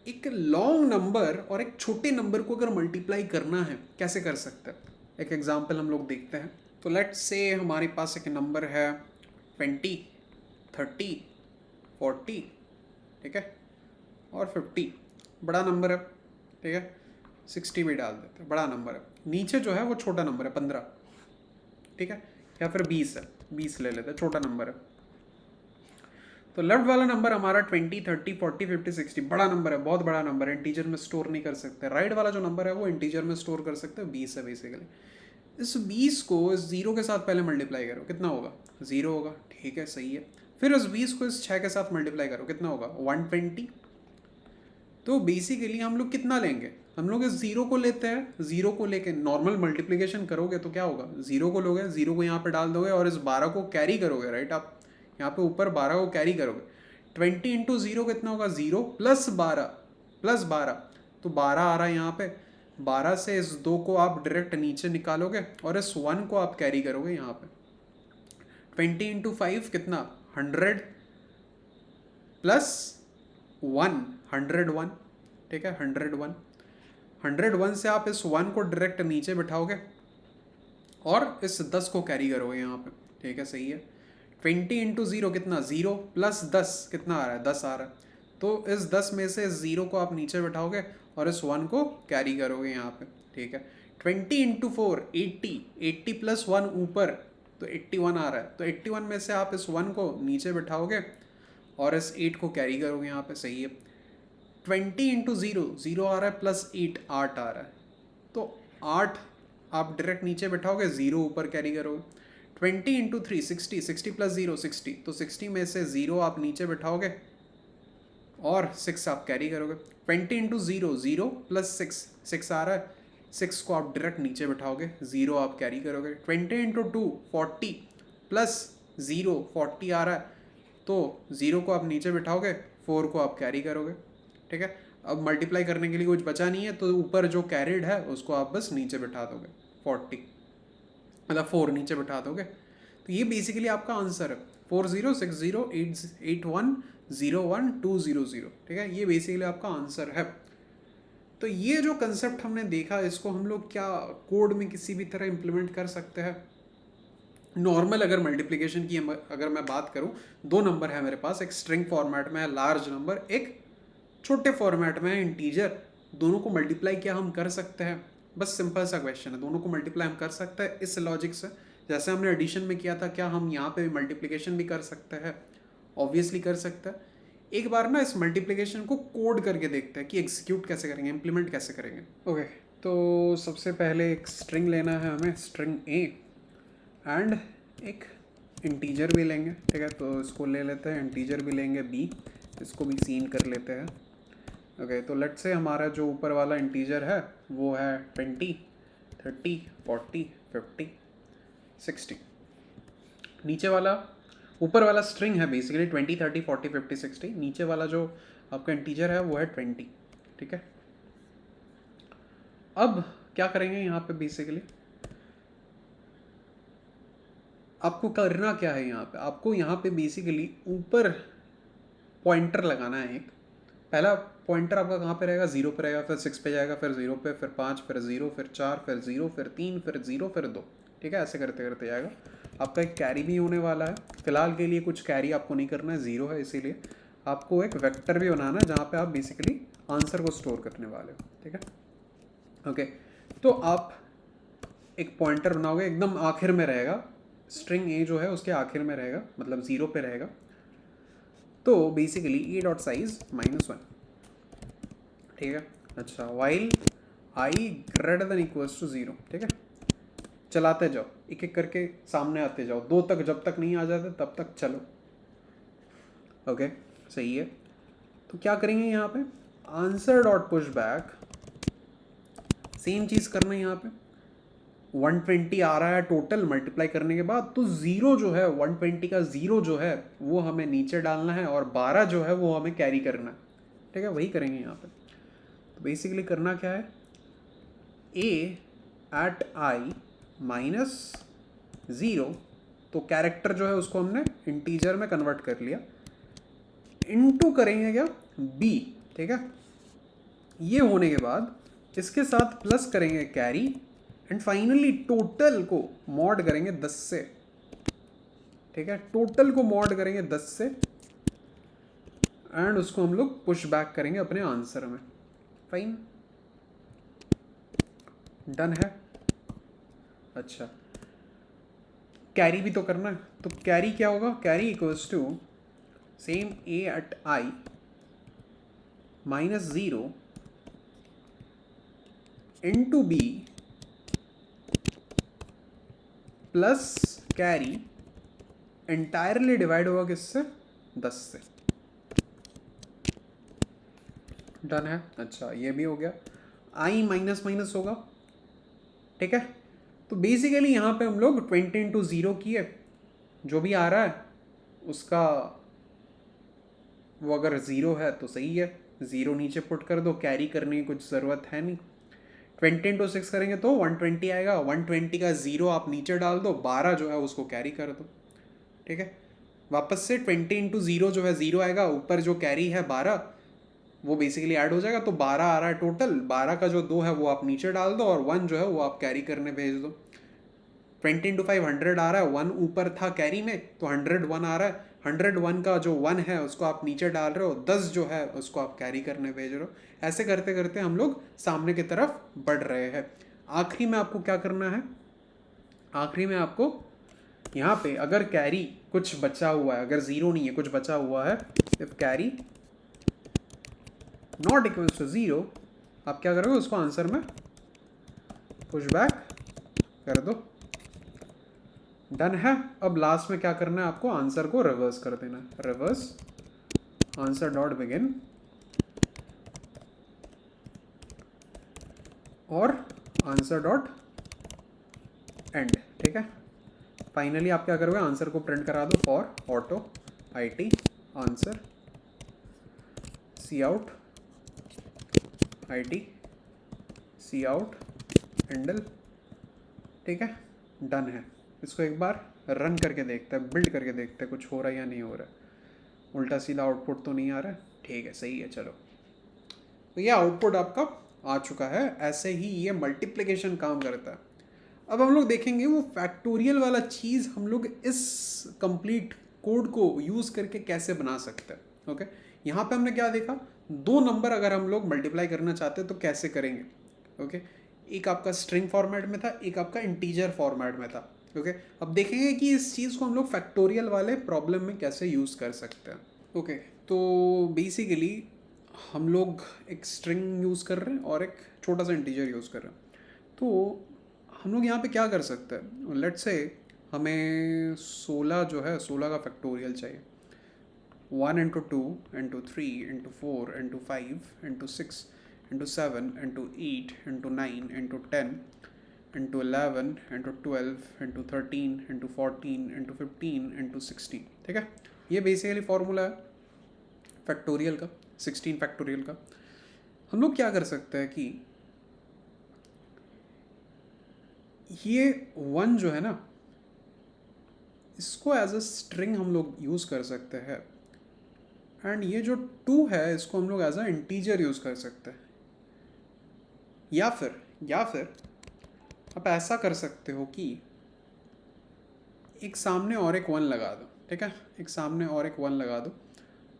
एक लॉन्ग नंबर और एक छोटे नंबर को अगर मल्टीप्लाई करना है, कैसे कर सकते हैं? एक एग्जाम्पल हम लोग देखते हैं। तो लेट्स से हमारे पास एक नंबर है 20, 30, 40, ठीक है, और 50, बड़ा नंबर है। ठीक है, 60 भी डाल देते हैं, बड़ा नंबर है। नीचे जो है वो छोटा नंबर है 15, ठीक है, या फिर 20 है, 20 ले लेते हैं, छोटा नंबर है। तो लेफ्ट वाला नंबर हमारा 20, 30, 40, 50, 60 बड़ा नंबर है, बहुत बड़ा नंबर है, इंटीजर में स्टोर नहीं कर सकते। राइट वाला जो नंबर है वो इंटीजर में स्टोर कर सकते हैं, 20 है बेसिकली। इस 20 को इस 0 के साथ पहले मल्टीप्लाई करो, कितना होगा? 0 होगा, ठीक है, सही है। फिर इस 20 को इस 6 के साथ मल्टीप्लाई करो, कितना होगा? 120। तो बेसिकली हम लोग कितना लेंगे? हम लोग इस 0 को लेते हैं, 0 को लेके नॉर्मल मल्टीप्लिकेशन करोगे तो क्या होगा? 0 को लोगे, 0 को यहाँ पे डाल दोगे और इस 12 को कैरी करोगे, राइट? आप यहाँ पे ऊपर 12 को कैरी करोगे। 20 इंटू 0 कितना होगा? 0 प्लस 12 तो 12 आ रहा है यहाँ पे। 12 से इस 2 को आप डायरेक्ट नीचे निकालोगे और इस 1 को आप कैरी करोगे यहाँ पे। 20 इंटू 5 कितना? 100 प्लस 101, ठीक है, 101 से आप इस 1 को डायरेक्ट नीचे बिठाओगे और इस 10 को कैरी करोगे यहाँ पे, ठीक है, सही है। 20 इंटू 0 कितना? 0 प्लस 10 कितना आ रहा है? 10 आ रहा है। तो इस 10 में से इस 0 को आप नीचे बिठाओगे और इस 1 को कैरी करोगे यहाँ पे, ठीक है। 20 इंटू 4 80 प्लस 1 ऊपर, तो 81 आ रहा है। तो 81 में से आप इस 1 को नीचे बिठाओगे और इस 8 को कैरी करोगे यहाँ पे, सही है। 20 इंटू 0 आ रहा है प्लस 8 8 आ रहा है। तो 8 आप डायरेक्ट नीचे बिठाओगे, 0 ऊपर कैरी करोगे। 20 इंटू 3 60 प्लस 0 60, तो 60 में से 0 आप नीचे बिठाओगे और 6 आप कैरी करोगे। 20 इंटू 0 प्लस 6 आ रहा है, 6 को आप डायरेक्ट नीचे बिठाओगे, 0 आप कैरी करोगे। 20 इंटू 2 40 प्लस 0 40 आ रहा है, तो 0 को आप नीचे बिठाओगे, 4 को आप कैरी करोगे, ठीक है। अब मल्टीप्लाई करने के लिए कुछ बचा नहीं है, तो ऊपर जो कैरिड है उसको आप बस नीचे बिठा दोगे, 40 मतलब 4 नीचे बिठा दोगे। तो ये बेसिकली आपका आंसर है, 406081012000, ठीक है, ये बेसिकली आपका आंसर है। तो ये जो कंसेप्ट हमने देखा, इसको हम लोग क्या कोड में किसी भी तरह इम्प्लीमेंट कर सकते हैं। नॉर्मल अगर मल्टीप्लिकेशन की अगर मैं बात करूं, 2 नंबर है मेरे पास, एक स्ट्रिंग फॉर्मेट में है लार्ज नंबर, एक छोटे फॉर्मेट में है इंटीजर, दोनों को मल्टीप्लाई क्या हम कर सकते हैं? बस सिंपल सा क्वेश्चन है, दोनों को मल्टीप्लाई हम कर सकते हैं इस लॉजिक से। जैसे हमने एडिशन में किया था, क्या हम यहाँ पे मल्टीप्लिकेशन भी कर सकते हैं? ऑब्वियसली कर सकते हैं। एक बार ना इस मल्टीप्लिकेशन को कोड करके देखते हैं कि एग्जीक्यूट कैसे करेंगे, इम्प्लीमेंट कैसे करेंगे। ओके, तो सबसे पहले एक स्ट्रिंग लेना है हमें, स्ट्रिंग ए, एंड एक इंटीजर भी लेंगे, ठीक है, तो इसको ले लेते हैं। इंटीजर भी लेंगे बी, इसको भी सीन कर लेते हैं। ओके, तो लेट्स से हमारा जो ऊपर वाला इंटीजर है वो है 20, 30, 40, 50, 60। नीचे वाला, ऊपर वाला स्ट्रिंग है बेसिकली 20, 30, 40, 50, 60। नीचे वाला जो आपका इंटीजर है वो है 20, ठीक है। अब क्या करेंगे यहाँ पे? बेसिकली आपको करना क्या है यहाँ पे? आपको यहाँ पे बेसिकली ऊपर पॉइंटर लगाना है एक। पहला पॉइंटर आपका कहाँ पे रहेगा? 0 पे रहेगा, फिर 6 पे जाएगा, फिर 0 पे, फिर 5, फिर 0, फिर 4, फिर 0, फिर 3, फिर 0, फिर 2, ठीक है, ऐसे करते करते जाएगा। आपका एक कैरी भी होने वाला है। फिलहाल के लिए कुछ कैरी आपको नहीं करना है, 0 है, इसीलिए आपको एक वेक्टर भी बनाना है जहाँ पे आप बेसिकली आंसर को स्टोर करने वाले हो, ठीक है। ओके, तो आप एक पॉइंटर बनाओगे, एकदम आखिर में रहेगा, स्ट्रिंग ए जो है उसके आखिर में रहेगा, मतलब 0 पे रहेगा। तो बेसिकली ए डॉट साइज -1, ठीक है। अच्छा, while I greater than equals to 0, ठीक है। चलाते जाओ, एक एक करके सामने आते जाओ, 2 तक जब तक नहीं आ जाते तब तक चलो। ओके, सही है। तो क्या करेंगे यहाँ पे? Answer dot push back, same चीज़ करना है यहाँ पे। 120 आ रहा है टोटल मल्टीप्लाई करने के बाद, तो 0 जो है, 120 का 0 जो है वो हमें नीचे डालना है और 12 जो है वो हमें कैरी करना है, ठीक है, वही करेंगे यहाँ पे। तो बेसिकली करना क्या है? a एट आई -0, तो कैरेक्टर जो है उसको हमने इंटीजर में कन्वर्ट कर लिया, इनटू करेंगे क्या? b, ठीक है। ये होने के बाद इसके साथ प्लस करेंगे कैरी, एंड फाइनली टोटल को मॉड करेंगे 10 से, ठीक है, टोटल को मॉड करेंगे 10 से, एंड उसको हम लोग पुश बैक करेंगे अपने आंसर में। फाइन, डन है। अच्छा, कैरी भी तो करना है, तो कैरी क्या होगा, carry equals to same A at I minus zero into B plus carry entirely divide होगा किससे, 10 से। डन है। अच्छा, ये भी हो गया। आई माइनस माइनस होगा, ठीक है। तो बेसिकली यहाँ पे हम लोग 20 इंटू ज़ीरो किए, जो भी आ रहा है उसका वो अगर ज़ीरो है तो सही है, ज़ीरो नीचे पुट कर दो, कैरी करने की कुछ ज़रूरत है नहीं। 20 इंटू सिक्स करेंगे तो 120 आएगा, 120 का ज़ीरो आप नीचे डाल दो, 12 जो है उसको कैरी कर दो, ठीक है। वापस से 20 इंटू ज़ीरो जो है ज़ीरो आएगा, ऊपर जो कैरी है 12 वो बेसिकली ऐड हो जाएगा, तो 12 आ रहा है टोटल, 12 का जो 2 है वो आप नीचे डाल दो और 1 जो है वो आप कैरी करने भेज दो। 20 इंटू 5 100 आ रहा है, 1 ऊपर था कैरी में तो 101 आ रहा है, 101 का जो 1 है उसको आप नीचे डाल रहे हो, 10 जो है उसको आप कैरी करने भेज रहे हो। ऐसे करते करते हम लोग सामने की तरफ बढ़ रहे हैं। आखिरी में आपको क्या करना है, आखिरी में आपको यहाँ पे अगर कैरी कुछ बचा हुआ है, अगर ज़ीरो नहीं है कुछ बचा हुआ है, if carry not equals to zero, आप क्या करोगे, उसको आंसर में पुश बैक कर दो। डन है। अब लास्ट में क्या करना है, आपको आंसर को रिवर्स कर देना है, रिवर्स आंसर डॉट बिगिन और आंसर डॉट एंड, ठीक है। फाइनली आप क्या करोगे, आंसर को प्रिंट करा दो, for auto I T answer C out I T C out endl, ठीक है। डन है। इसको एक बार रन करके देखते हैं, बिल्ड करके देखते हैं कुछ हो रहा है या नहीं हो रहा है। उल्टा सीधा आउटपुट तो नहीं आ रहा है, ठीक है, सही है। चलो, तो ये आउटपुट आपका आ चुका है। ऐसे ही ये मल्टीप्लिकेशन काम करता है। अब हम लोग देखेंगे वो फैक्टोरियल वाला चीज़ हम लोग इस कंप्लीट कोड को यूज़ करके कैसे बना सकते हैं। ओके, यहाँ पे हमने क्या देखा, दो नंबर अगर हम लोग मल्टीप्लाई करना चाहते हैं तो कैसे करेंगे। ओके, एक आपका स्ट्रिंग फॉर्मेट में था, एक आपका इंटीजर फॉर्मेट में था। ओके, अब देखेंगे कि इस चीज़ को हम लोग फैक्टोरियल वाले प्रॉब्लम में कैसे यूज़ कर सकते हैं। ओके, तो बेसिकली हम लोग एक स्ट्रिंग यूज़ कर रहे हैं और एक छोटा सा इंटीजर यूज़ कर रहे हैं। तो हम लोग यहाँ पे क्या कर सकते हैं, लेट्स से हमें 16 जो है 16 का फैक्टोरियल चाहिए। 1 into 2 into 3 into 4 into 5 into 6 into 7 into 8 into 9 into 10 into 11 into 12 into 13 into 14 into 15 into 16, ठीक है। ये बेसिकली फॉर्मूला है फैक्टोरियल का, 16 फैक्टोरियल का। हम लोग क्या कर सकते हैं कि ये 1 जो है ना, इसको एज अ स्ट्रिंग हम लोग यूज़ कर सकते हैं, एंड ये जो 2 है इसको हम लोग एज अ इंटीजर यूज़ कर सकते हैं। या फिर आप ऐसा कर सकते हो कि एक सामने और एक 1 लगा दो, ठीक है, एक सामने और एक 1 लगा दो।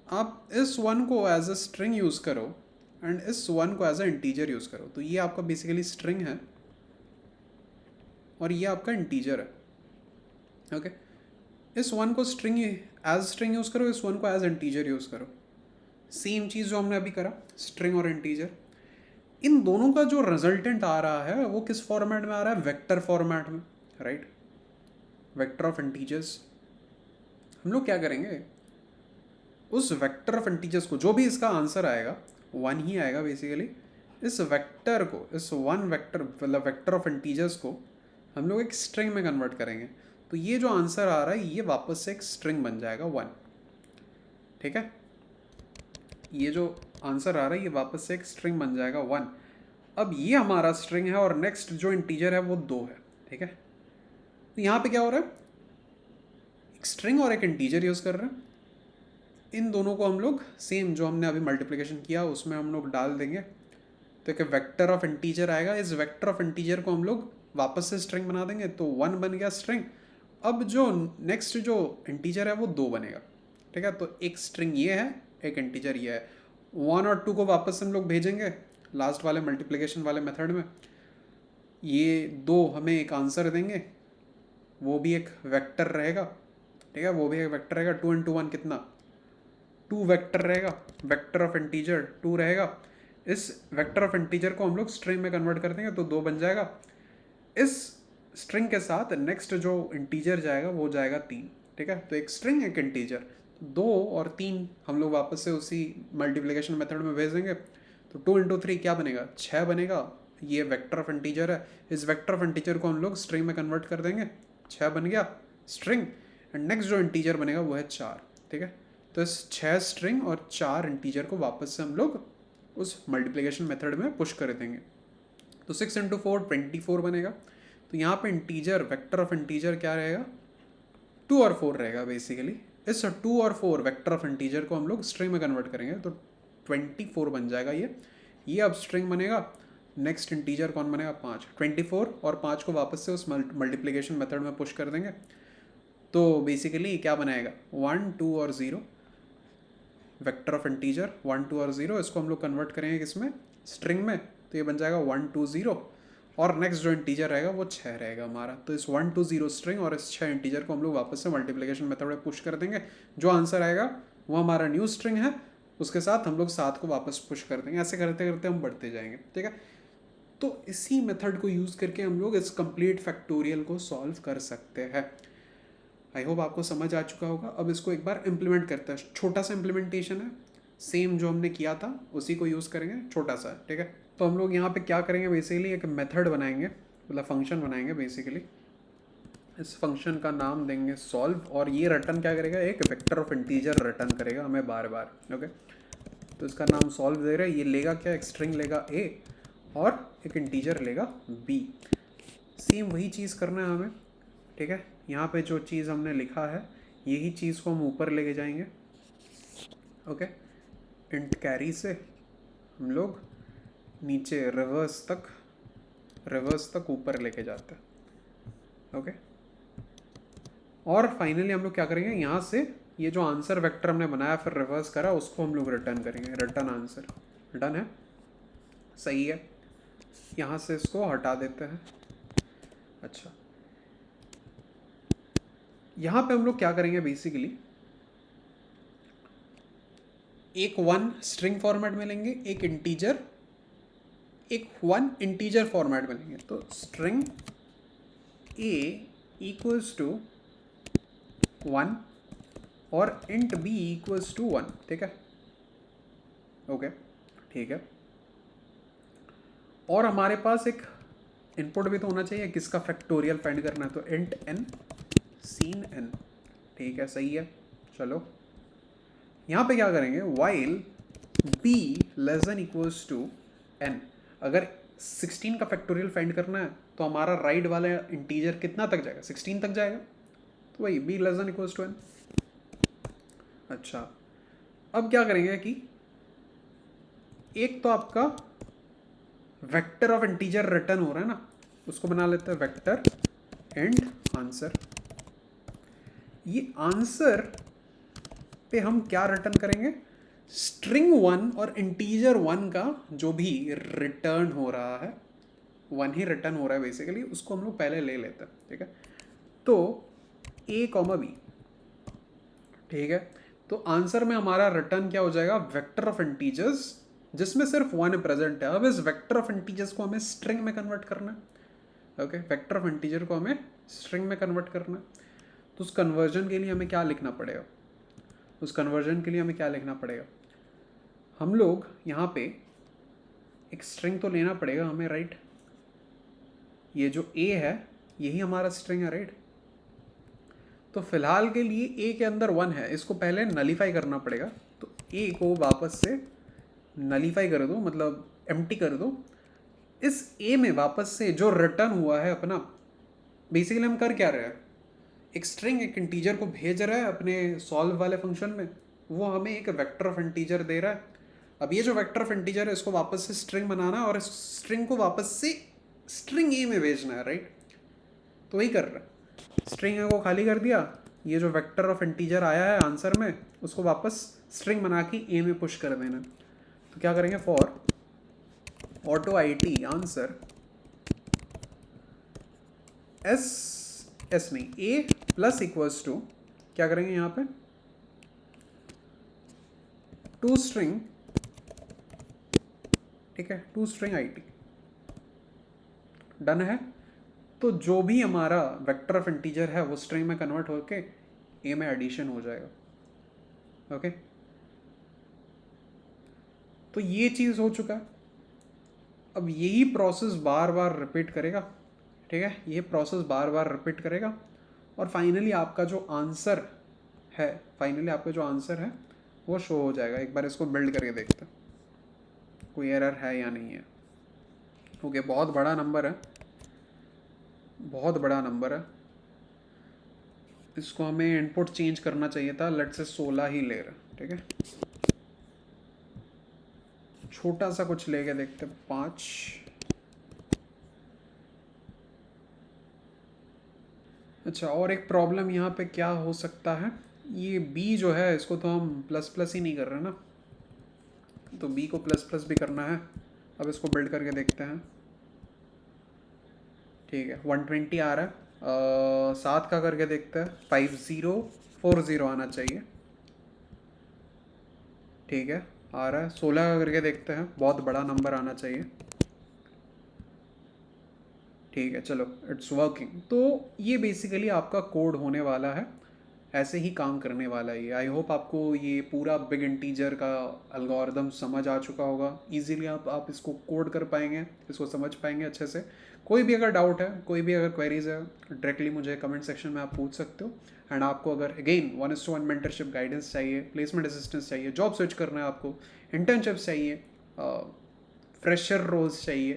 आप इस 1 को एज अ स्ट्रिंग यूज़ करो एंड इस 1 को एज अ इंटीजर यूज़ करो। तो ये आपका बेसिकली स्ट्रिंग है और ये आपका इंटीजर है। ओके, इस 1 को स्ट्रिंग एज स्ट्रिंग यूज़ करो, इस 1 को एज इंटीजर यूज़ करो। सेम चीज़ जो हमने अभी करा, स्ट्रिंग और इंटीजर। इन दोनों का जो रिजल्टेंट आ रहा है वो किस फॉर्मेट में आ रहा है, वेक्टर फॉर्मेट में, राइट, वेक्टर ऑफ इंटीजर्स। हम लोग क्या करेंगे, उस वेक्टर ऑफ इंटीजर्स को, जो भी इसका आंसर आएगा 1 ही आएगा बेसिकली, इस वेक्टर को, इस 1 वेक्टर मतलब वेक्टर ऑफ इंटीजर्स को हम लोग एक स्ट्रिंग में कन्वर्ट करेंगे। तो ये जो आंसर आ रहा है ये वापस से एक स्ट्रिंग बन जाएगा 1, ठीक है। ये जो आंसर आ रहा है ये वापस से एक स्ट्रिंग बन जाएगा 1। अब ये हमारा स्ट्रिंग है और नेक्स्ट जो इंटीजर है वो 2 है, ठीक है। तो यहाँ पे क्या हो रहा है, एक स्ट्रिंग और एक इंटीजर यूज़ कर रहे हैं। इन दोनों को हम लोग सेम जो हमने अभी मल्टीप्लिकेशन किया उसमें हम लोग डाल देंगे, तो एक वेक्टर ऑफ इंटीजर आएगा। इस वेक्टर ऑफ इंटीजर को हम लोग वापस से स्ट्रिंग बना देंगे, तो 1 बन गया स्ट्रिंग। अब जो नेक्स्ट जो इंटीजर है वो 2 बनेगा, ठीक है। तो एक स्ट्रिंग ये है, एक इंटीजर ये है। 1 और 2 को वापस हम लोग भेजेंगे लास्ट वाले मल्टीप्लिकेशन वाले मेथड में। ये दो हमें एक आंसर देंगे, वो भी एक वेक्टर रहेगा, ठीक है, वो भी एक वेक्टर रहेगा। 2 इंटू 1 कितना, 2 वेक्टर रहेगा, वेक्टर ऑफ इंटीजर 2 रहेगा। इस वेक्टर ऑफ इंटीजर को हम लोग स्ट्रिंग में कन्वर्ट कर देंगे तो 2 बन जाएगा। इस स्ट्रिंग के साथ नेक्स्ट जो इंटीजर जाएगा वो जाएगा 3, ठीक है। तो एक स्ट्रिंग एक इंटीजर, 2 और 3 हम लोग वापस से उसी मल्टीप्लिकेशन मेथड में भेज देंगे। तो 2 इंटू 3 क्या बनेगा, 6 बनेगा। ये वेक्टर ऑफ इंटीजर है, इस वेक्टर ऑफ इंटीजर को हम लोग स्ट्रिंग में कन्वर्ट कर देंगे, 6 बन गया स्ट्रिंग। एंड नेक्स्ट जो इंटीजर बनेगा वो है 4, ठीक है। तो इस 6 स्ट्रिंग और 4 इंटीजर को वापस से हम लोग उस मल्टीप्लिकेशन मेथड में पुश कर देंगे। तो 6 इंटू 4 24 बनेगा। तो यहाँ पे इंटीजर, वेक्टर ऑफ इंटीजर क्या रहेगा, 2 और 4 रहेगा बेसिकली। इस 2 और 4 वेक्टर ऑफ इंटीजर को हम लोग स्ट्रिंग में कन्वर्ट करेंगे तो 24 बन जाएगा ये अब स्ट्रिंग बनेगा। नेक्स्ट इंटीजर कौन बनेगा, 5। 24 और 5 को वापस से उस मल्टीप्लिकेशन मेथड में पुश कर देंगे तो बेसिकली क्या बनाएगा, 1 2 और 0 वेक्टर ऑफ इंटीजर, 1 2 और 0। इसको हम लोग कन्वर्ट करेंगे किसमें, स्ट्रिंग में, तो ये बन जाएगा 1 2 0। और नेक्स्ट जो इंटीजर रहेगा वो 6 रहेगा हमारा। तो इस 1 2 0 स्ट्रिंग और इस 6 इंटीजर को हम लोग वापस से मल्टीप्लिकेशन मेथड में पुश कर देंगे। जो आंसर आएगा वो हमारा न्यू स्ट्रिंग है, उसके साथ हम लोग 7 को वापस पुश कर देंगे। ऐसे करते करते हम बढ़ते जाएंगे, ठीक है। तो इसी मेथड को यूज़ करके हम लोग इस कंप्लीट फैक्टोरियल को सॉल्व कर सकते हैं। आई होप आपको समझ आ चुका होगा। अब इसको एक बार इम्प्लीमेंट करते हैं। छोटा सा इम्प्लीमेंटेशन है, सेम जो हमने किया था उसी को यूज़ करेंगे, छोटा सा, ठीक है। तो हम लोग यहाँ पे क्या करेंगे, बेसिकली एक मेथड बनाएंगे, मतलब फंक्शन बनाएंगे बेसिकली। इस फंक्शन का नाम देंगे सॉल्व, और ये रिटर्न क्या करेगा, एक वेक्टर ऑफ इंटीजर रिटर्न करेगा हमें बार बार, ओके। तो इसका नाम सॉल्व दे रहे हैं। ये लेगा क्या, एक स्ट्रिंग लेगा a और एक इंटीजर लेगा b। सेम वही चीज़ करना है हमें, ठीक है। यहाँ पे जो चीज़ हमने लिखा है यही चीज़ को हम ऊपर लेके जाएंगे, ओके। इंट कैरी से हम लोग नीचे रिवर्स तक ऊपर लेके जाते हैं, ओके। और फाइनली हम लोग क्या करेंगे, यहाँ से ये जो आंसर वेक्टर हमने बनाया फिर रिवर्स करा उसको हम लोग रिटर्न करेंगे, रिटर्न आंसर। डन है, सही है। यहाँ से इसको हटा देते हैं। अच्छा, यहाँ पे हम लोग क्या करेंगे, बेसिकली एक 1 स्ट्रिंग फॉर्मेट में लेंगे, एक 1 इंटीजर फॉर्मेट में लेंगे। तो स्ट्रिंग a इक्वल्स टू 1 और इंट b इक्वल्स टू 1, ठीक है, ओके, ठीक है। और हमारे पास एक इनपुट भी तो होना चाहिए, किसका फैक्टोरियल फाइंड करना है, तो इंट n सीन n, ठीक है, सही है। चलो यहाँ पे क्या करेंगे, while b less than equals to n। अगर 16 का फैक्टोरियल फाइंड करना है तो हमारा राइट वाला इंटीजर कितना तक जाएगा, 16 तक जाएगा। तो वही b less than equals to n। अच्छा, अब क्या करेंगे कि एक तो आपका वेक्टर ऑफ इंटीजर रिटर्न हो रहा है ना, उसको बना लेते हैं वेक्टर एंड आंसर। ये आंसर पे हम क्या रिटर्न करेंगे, स्ट्रिंग 1 और इंटीजर 1 का जो भी रिटर्न हो रहा है, 1 ही रिटर्न हो रहा है बेसिकली, उसको हम लोग पहले ले लेते हैं, ठीक है। तो a, b, ठीक है। तो आंसर में हमारा रिटर्न क्या हो जाएगा, वेक्टर ऑफ इंटीजर्स जिसमें सिर्फ 1 प्रेजेंट है। अब इस वेक्टर ऑफ इंटीजर्स को हमें स्ट्रिंग में कन्वर्ट करना है, ओके। वेक्टर ऑफ इंटीजर को हमें स्ट्रिंग में कन्वर्ट करना है। तो उस कन्वर्जन के लिए हमें क्या लिखना पड़ेगा, हम लोग यहाँ पे एक स्ट्रिंग तो लेना पड़ेगा हमें, राइट। ये जो a है यही हमारा स्ट्रिंग है, राइट। तो फिलहाल के लिए a के अंदर 1 है, इसको पहले नलीफाई करना पड़ेगा। तो a को वापस से नलीफाई कर दो, मतलब एम्प्टी कर दो। इस a में वापस से जो रिटर्न हुआ है अपना, बेसिकली हम कर क्या रहे हैं, एक स्ट्रिंग एक इंटीजर को भेज रहा है अपने सॉल्व वाले फंक्शन में, वो हमें एक वेक्टर ऑफ इंटीजर दे रहा है। अब ये जो वेक्टर ऑफ इंटीजर है इसको वापस से स्ट्रिंग बनाना है और इस स्ट्रिंग को वापस से स्ट्रिंग ए में भेजना है, राइट। तो वही कर रहा है, स्ट्रिंग ए को खाली कर दिया, ये जो वेक्टर ऑफ इंटीजर आया है आंसर में उसको वापस स्ट्रिंग बना के ए में पुश कर देना। तो क्या करेंगे, for auto IT answer S S नहीं, ए प्लस इक्वल्स टू क्या करेंगे यहाँ पे, टू स्ट्रिंग, ठीक है, to string I T, done है। तो जो भी हमारा वेक्टर ऑफ इंटीजर है वो स्ट्रिंग में कन्वर्ट होके ए में एडिशन हो जाएगा। ओके, तो ये चीज़ हो चुका है। अब यही प्रोसेस बार बार रिपीट करेगा, ठीक है, ये प्रोसेस बार बार रिपीट करेगा और फाइनली आपका जो आंसर है, फाइनली आपका जो आंसर है वो शो हो जाएगा। एक बार इसको बिल्ड करके देखते हैं कोई एरर है या नहीं है। ओके, बहुत बड़ा नंबर है, बहुत बड़ा नंबर है, इसको हमें इनपुट चेंज करना चाहिए था, लेट से 16 ही ले रहे, ठीक है, छोटा सा कुछ लेके देखते, 5। अच्छा, और एक प्रॉब्लम यहाँ पे क्या हो सकता है, ये b जो है इसको तो हम प्लस प्लस ही नहीं कर रहे ना, तो b को प्लस प्लस भी करना है। अब इसको बिल्ड करके देखते हैं, ठीक है, 120 आ रहा है, 7 का करके देखते हैं, 5040 आना चाहिए, ठीक है, आ रहा है। 16 का करके देखते हैं, बहुत बड़ा नंबर आना चाहिए, ठीक है, चलो इट्स वर्किंग। तो ये बेसिकली आपका कोड होने वाला है, ऐसे ही काम करने वाला है ये। आई होप आपको ये पूरा बिग इंटीजर का एल्गोरिदम समझ आ चुका होगा, इजीली आप इसको कोड कर पाएंगे, इसको समझ पाएंगे अच्छे से। कोई भी अगर डाउट है, कोई भी अगर क्वेरीज है, डायरेक्टली मुझे कमेंट सेक्शन में आप पूछ सकते हो। एंड आपको अगर अगेन 1:1 मेंटरशिप गाइडेंस चाहिए, प्लेसमेंट असिस्टेंस चाहिए, जॉब स्विच करना है आपको, इंटर्नशिप्स चाहिए, फ्रेशर रोल्स चाहिए,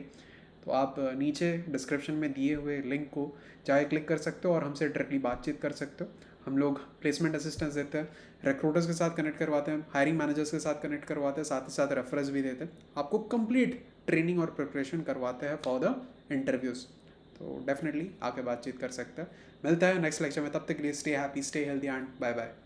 तो आप नीचे डिस्क्रिप्शन में दिए हुए लिंक को चाहे क्लिक कर सकते हो और हमसे डायरेक्टली बातचीत कर सकते हो। हम लोग प्लेसमेंट असिस्टेंस देते हैं, रिक्रूटर्स के साथ कनेक्ट करवाते हैं, हायरिंग मैनेजर्स के साथ कनेक्ट करवाते हैं, साथ ही साथ रेफरेंस भी देते हैं, आपको कंप्लीट ट्रेनिंग और प्रिपरेशन करवाते हैं फॉर द इंटरव्यूज़। तो डेफिनेटली आके बातचीत कर सकते हैं। मिलता है नेक्स्ट लेक्चर में, तब तक के लिए stay happy, stay healthy and bye bye.